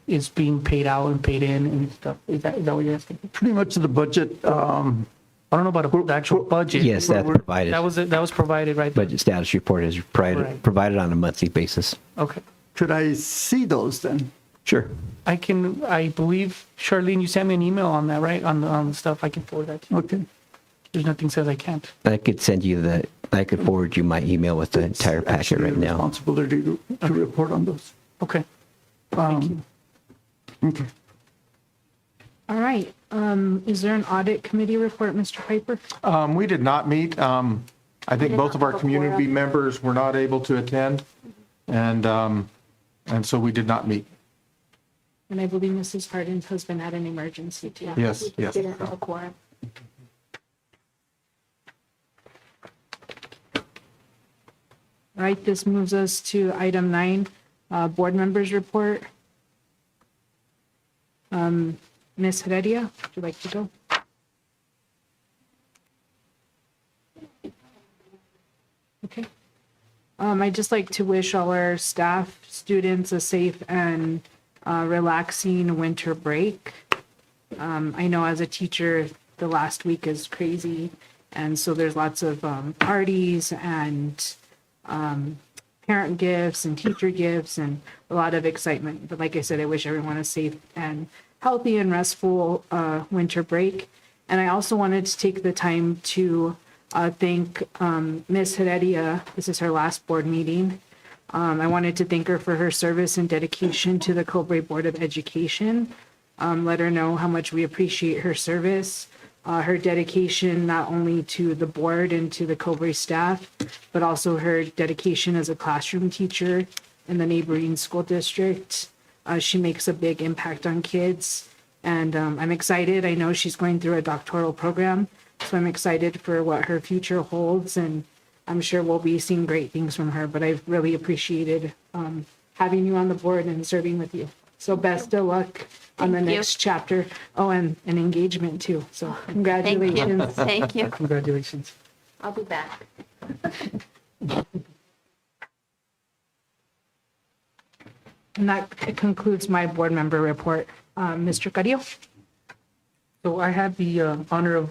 is being paid out and paid in and stuff. Is that what you're asking? Pretty much the budget. I don't know about the actual budget. Yes, that's provided. That was provided, right? Budget status report is provided on a monthly basis. Okay. Could I see those then? Sure. I believe, Charlene, you sent me an email on that, right? On the stuff. I can forward that to you. Okay. There's nothing says I can't. I could forward you my email with the entire packet right now. Responsibility to report on those. Okay. Thank you. Okay. All right. Is there an audit committee report, Mr. Piper? We did not meet. I think both of our community members were not able to attend, and so we did not meet. And I believe Mrs. Harden's husband had an emergency too. Yes, yes. Didn't have a quorum. All right, this moves us to item 9, board members report. Ms. Heredia, would you like to go? Okay. I'd just like to wish all our staff, students a safe and relaxing winter break. I know as a teacher, the last week is crazy, and so there's lots of parties and parent gifts and teacher gifts and a lot of excitement. But like I said, I wish everyone a safe and healthy and restful winter break. And I also wanted to take the time to thank Ms. Heredia. This is her last board meeting. I wanted to thank her for her service and dedication to the Cobre Board of Education. Let her know how much we appreciate her service, her dedication not only to the board and to the Cobre staff, but also her dedication as a classroom teacher in the neighboring school district. She makes a big impact on kids, and I'm excited. I know she's going through a doctoral program, so I'm excited for what her future holds, and I'm sure we'll be seeing great things from her, but I've really appreciated having you on the board and serving with you. So best of luck on the next chapter. Oh, and an engagement too. So congratulations. Thank you. Congratulations. I'll be back. And that concludes my board member report. Mr. Carrillo? So I had the honor of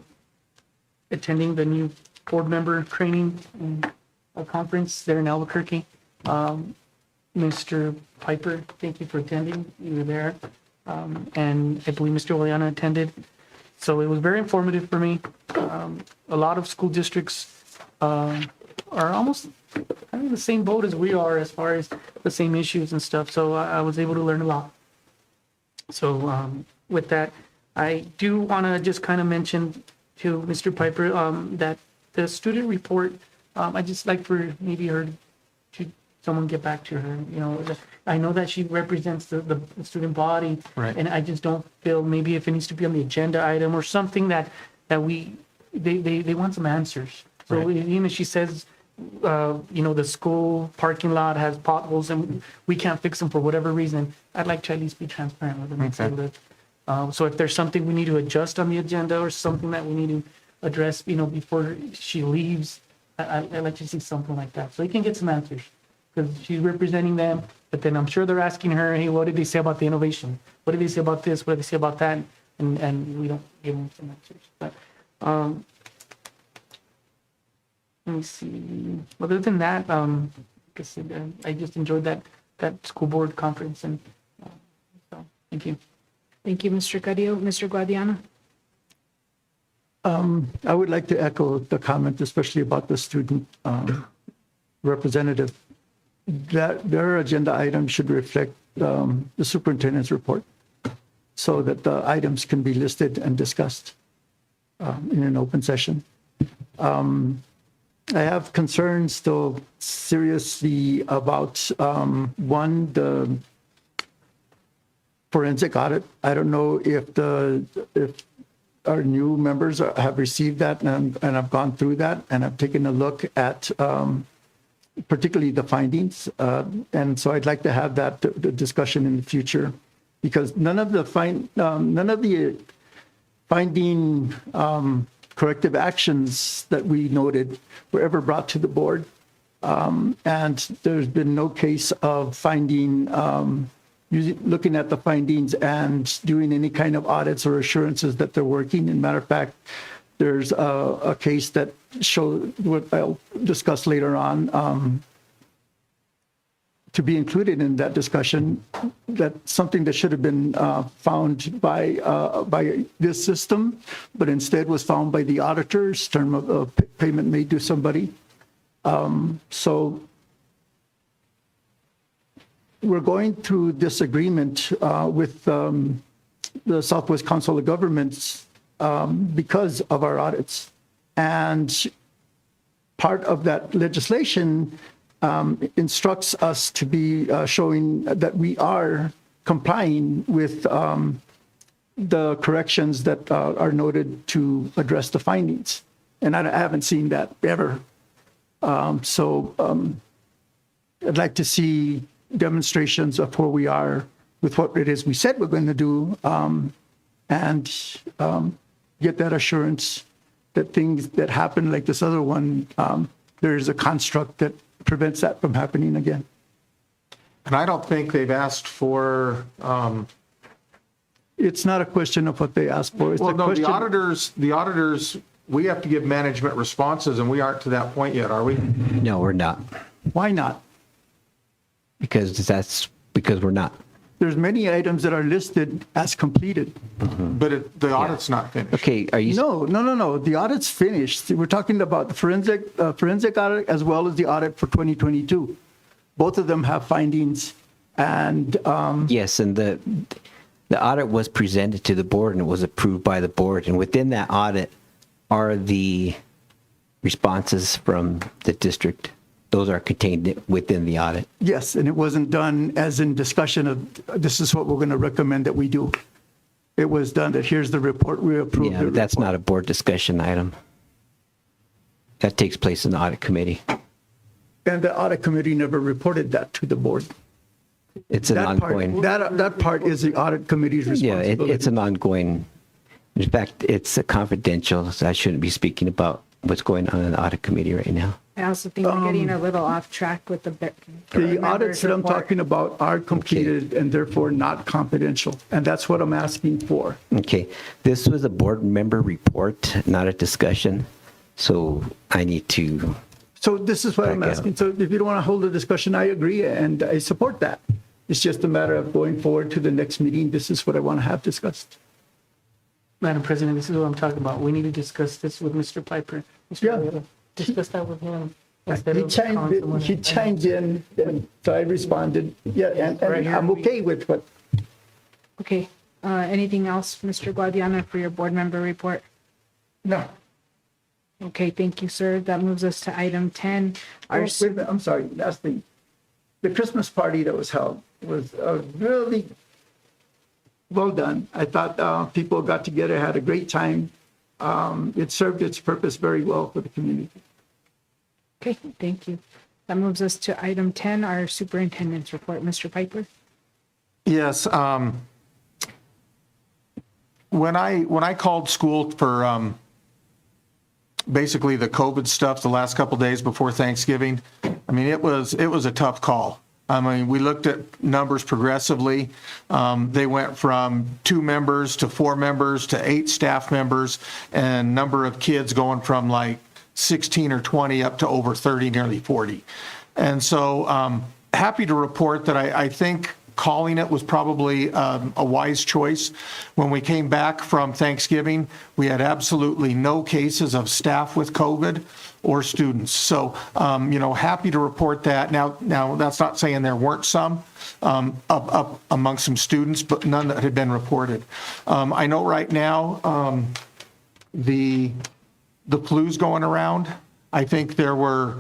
attending the new board member training conference there in Albuquerque. Mr. Piper, thank you for attending. You were there. And I believe Mr. Oleana attended. So it was very informative for me. A lot of school districts are almost kind of the same boat as we are as far as the same issues and stuff. So I was able to learn a lot. So with that, I do want to just kind of mention to Mr. Piper that the student report, I just like for maybe her to someone get back to her. You know, I know that she represents the student body, Right. And I just don't feel maybe if it needs to be on the agenda item or something that they want some answers. So Right. even if she says, the school parking lot has potholes and we can't fix them for whatever reason, I'd like to at least be transparent with them. And say that, so if there's something we need to adjust on the agenda or something that we need to address, before she leaves, I'd like to see something like that. So you can get some answers because she's representing them, but then I'm sure they're asking her, hey, what did they say about the innovation? What did they say about this? What did they say about that? And we don't give them some answers. But, let me see. Other than that, like I said, I just enjoyed that school board conference, and so thank you. Thank you, Mr. Carrillo. Mr. Guadiana? I would like to echo the comment, especially about the student representative, that their agenda item should reflect the superintendent's report so that the items can be listed and discussed in an open session. I have concerns still seriously about, one, the forensic audit. I don't know if our new members have received that, and I've gone through that, and I've taken a look at particularly the findings. And so I'd like to have that discussion in the future, because none of the finding corrective actions that we noted were ever brought to the board. And there's been no case of finding, looking at the findings and doing any kind of audits or assurances that they're working. And matter of fact, there's a case that showed, what I'll discuss later on, to be included in that discussion, that something that should have been found by this system, but instead was found by the auditor's term of payment made to somebody. So we're going through this agreement with the Southwest Council of Governments because of our audits. And part of that legislation instructs us to be showing that we are complying with the corrections that are noted to address the findings. And I haven't seen that ever. So I'd like to see demonstrations of where we are with what it is we said we're going to do, and get that assurance that things that happen like this other one, there's a construct that prevents that from happening again. And I don't think they've asked for, It's not a question of what they asked for. It's well, a no, question. the auditors, we have to give management responses, and we aren't to that point yet, are we? No, we're not, Why not? because we're not. There's many items that are listed as completed. But the audit's not finished. Okay, are you? No. The audit's finished. We're talking about the forensic audit as well as the audit for 2022. Both of them have findings, and Yes, and the audit was presented to the board and it was approved by the board. And within that audit are the responses from the district. Those are contained within the audit. yes, and it wasn't done as in discussion of this is what we're going to recommend that we do. It was done that here's the report, we approve. Yeah, but that's not a board discussion item. That takes place in the audit committee. And the audit committee never reported that to the board. It's an ongoing. That part is the audit committee's Yeah, responsibility. it's an ongoing. In fact, it's a confidential, so I shouldn't be speaking about what's going on in the audit committee right now. I also think we're getting a little off track with the The audits that I'm talking about are completed and therefore not confidential. And that's what I'm asking for. Okay, this was a board member report, not a discussion. So I need to, So this is what I'm Back out. asking. So if you don't want to hold a discussion, I agree and I support that. It's just a matter of going forward to the next meeting. This is what I want to have discussed. Madam President, this is what I'm talking about. We need to discuss this with Mr. Piper. Mr. Yeah. Rivera. Discuss that with him. instead He of calling someone chimed in, and so I responded. Yeah, and Right here. I'm okay with what, Okay, anything else, Mr. Guadiana, for your board member report? no. Okay, thank you, sir. That moves us to item 10. Oh, wait a minute, I'm sorry, last thing. The Christmas party that was held was really well done. I thought people got together, had a great time. It served its purpose very well for the community. Okay, thank you. That moves us to item 10, our superintendent's report. Mr. Piper? Yes, when I called school for basically the COVID stuff the last couple days before Thanksgiving, I mean, it was a tough call. I mean, we looked at numbers progressively. They went from 2 members to 4 members to 8 staff members, and number of kids going from like 16 or 20 up to over 30, nearly 40. And so happy to report that I think calling it was probably a wise choice. When we came back from Thanksgiving, we had absolutely no cases of staff with COVID or students. So, happy to report that. Now that's not saying there weren't some up among some students, but none that had been reported. I know right now the flu's going around. I think there were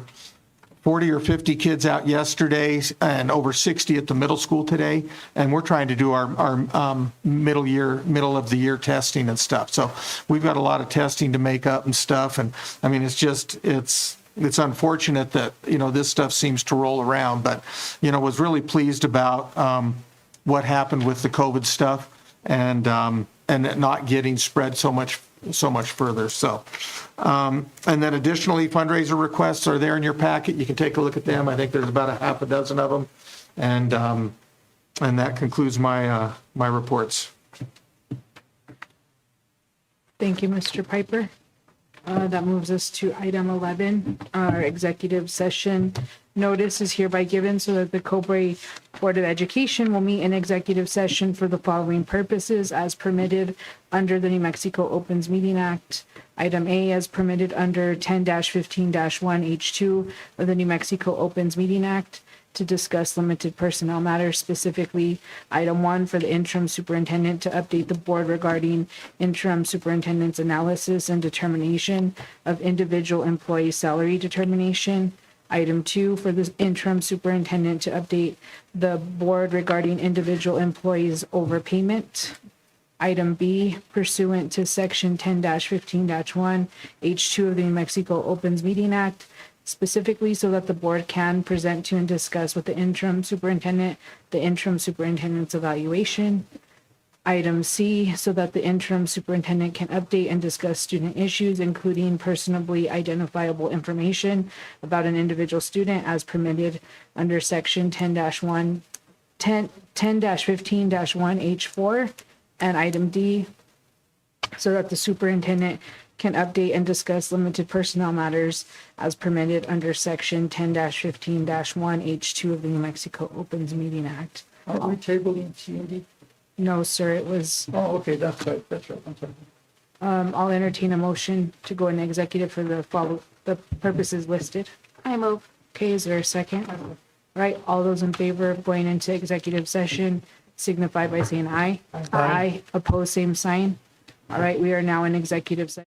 40 or 50 kids out yesterday and over 60 at the middle school today. And we're trying to do our middle of the year testing and stuff. So we've got a lot of testing to make up and stuff. And I mean, it's unfortunate that, this stuff seems to roll around, but, was really pleased about what happened with the COVID stuff and it not getting spread so much further. So, and then additionally, fundraiser requests are there in your packet. You can take a look at them. I think there's about a half a dozen of them. And that concludes my reports. Thank you, Mr. Piper. That moves us to item 11, our executive session. Notice is hereby given so that the Cobre Board of Education will meet in executive session for the following purposes as permitted under the New Mexico Opens Meeting Act. Item A, as permitted under 10-15-1H2 of the New Mexico Opens Meeting Act, to discuss limited personnel matters, specifically item 1 for the interim superintendent to update the board regarding interim superintendent's analysis and determination of individual employee salary determination. Item 2 for the interim superintendent to update the board regarding individual employees' overpayment. Item B, pursuant to section 10-15-1 H2 of the New Mexico Opens Meeting Act, specifically so that the board can present to and discuss with the interim superintendent the interim superintendent's evaluation. Item C, so that the interim superintendent can update and discuss student issues, including personally identifiable information about an individual student as permitted under section 10-15-1H4. And item D, so that the superintendent can update and discuss limited personnel matters as permitted under section 10-15-1H2 of the New Mexico Opens Meeting Act. Are we tabling C and D? No, sir, it was, Oh, okay, that's right, I'm sorry. I'll entertain a motion to go in executive for the purposes listed. I move. Okay, is there a second? All right, all those in favor of going into executive session signify by saying aye. Aye. Opposed, same sign. All right, we are now in executive session.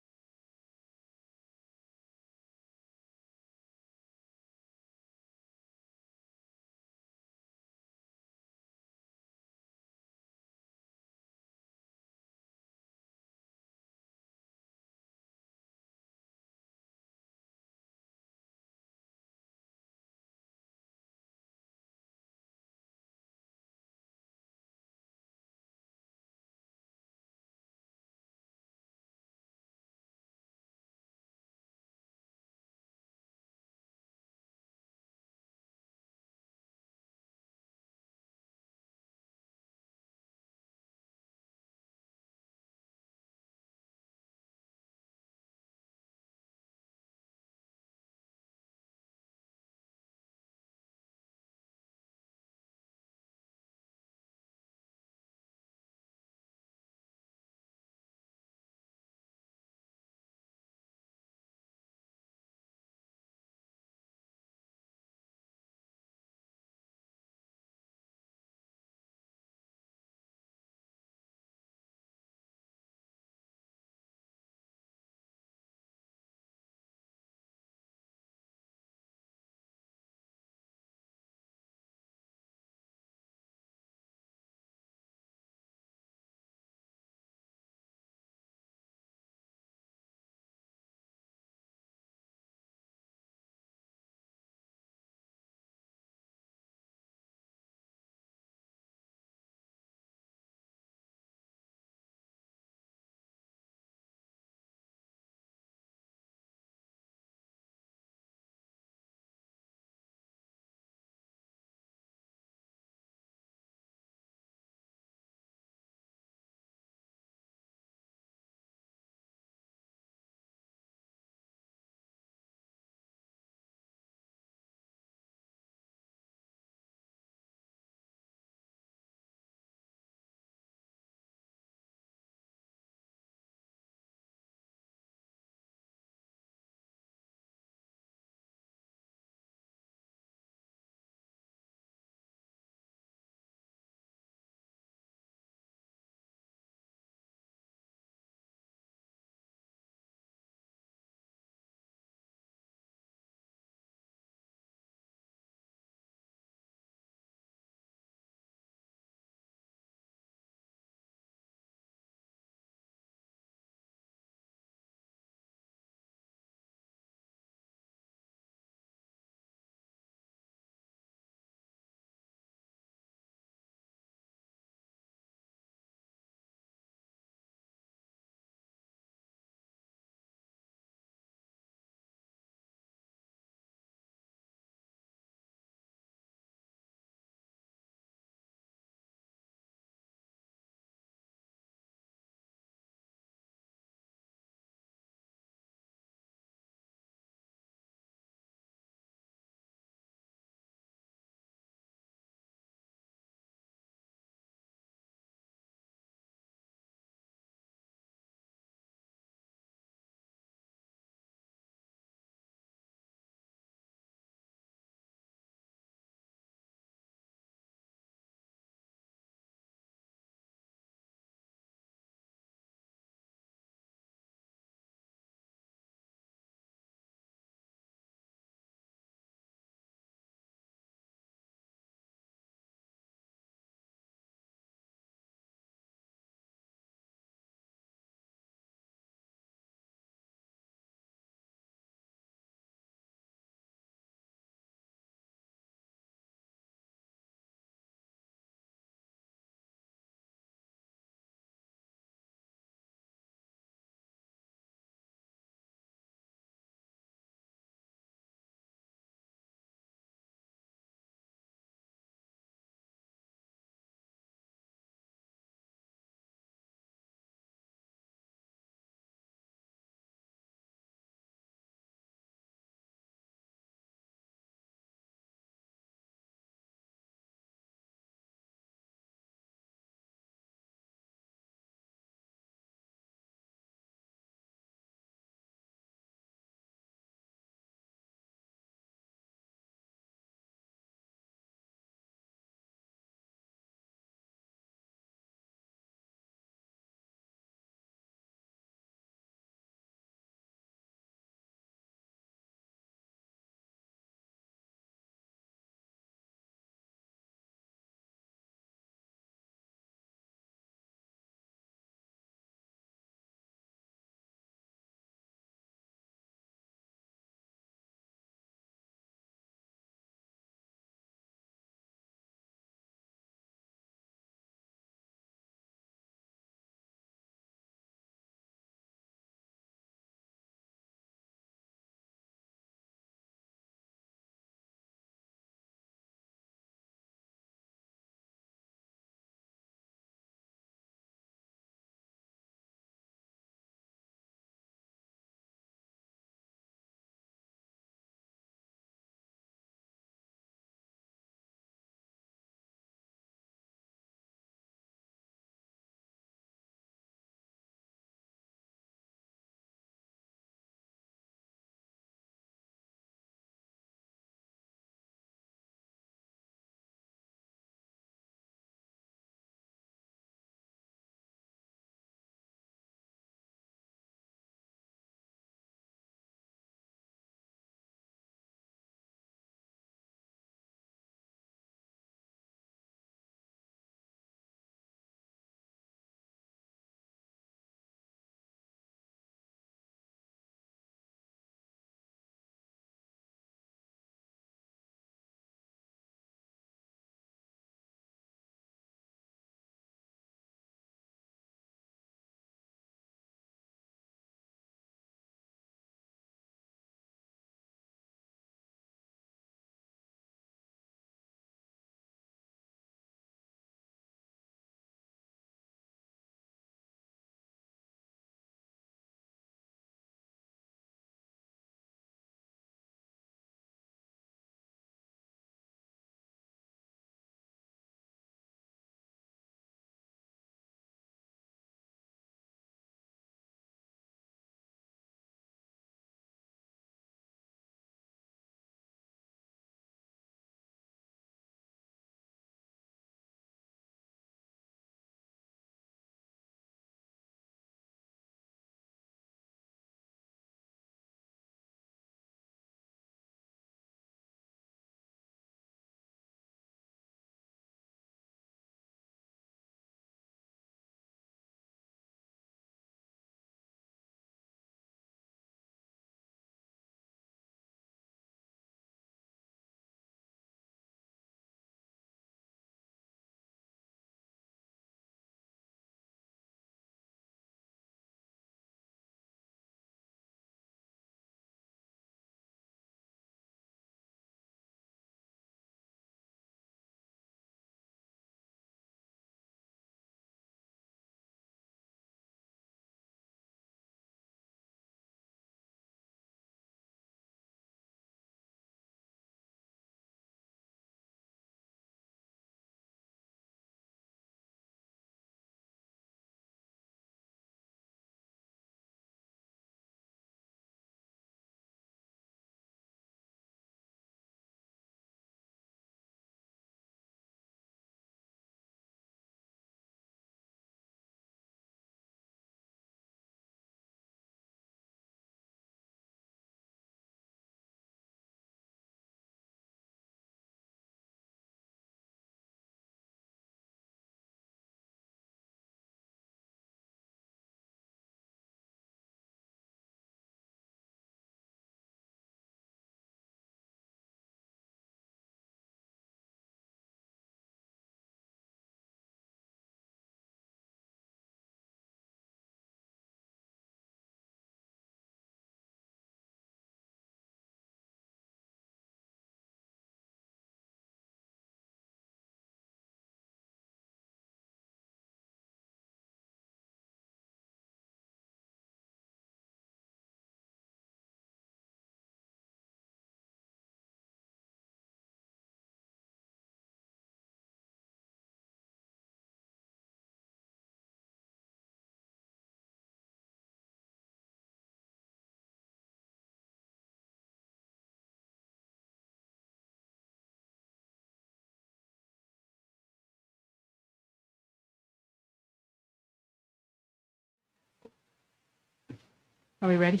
Are we ready?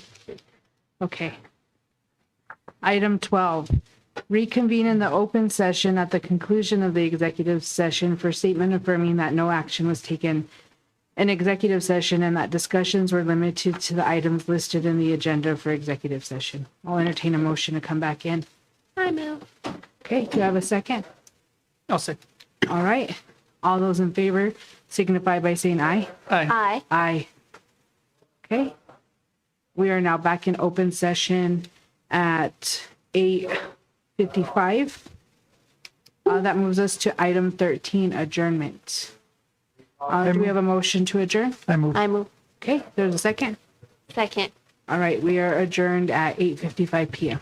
Okay. Item 12, reconvene in the open session at the conclusion of the executive session for statement affirming that no action was taken in executive session and that discussions were limited to the items listed in the agenda for executive session. I'll entertain a motion to come back in. I move. Okay, do you have a second? I'll say. All right. All those in favor signify by saying aye. Aye. Aye. Okay. We are now back in open session at 8:55. That moves us to item 13, adjournment. Do we have a motion to adjourn? I move. I move. Okay, there's a second. Second. All right, we are adjourned at 8:55 PM.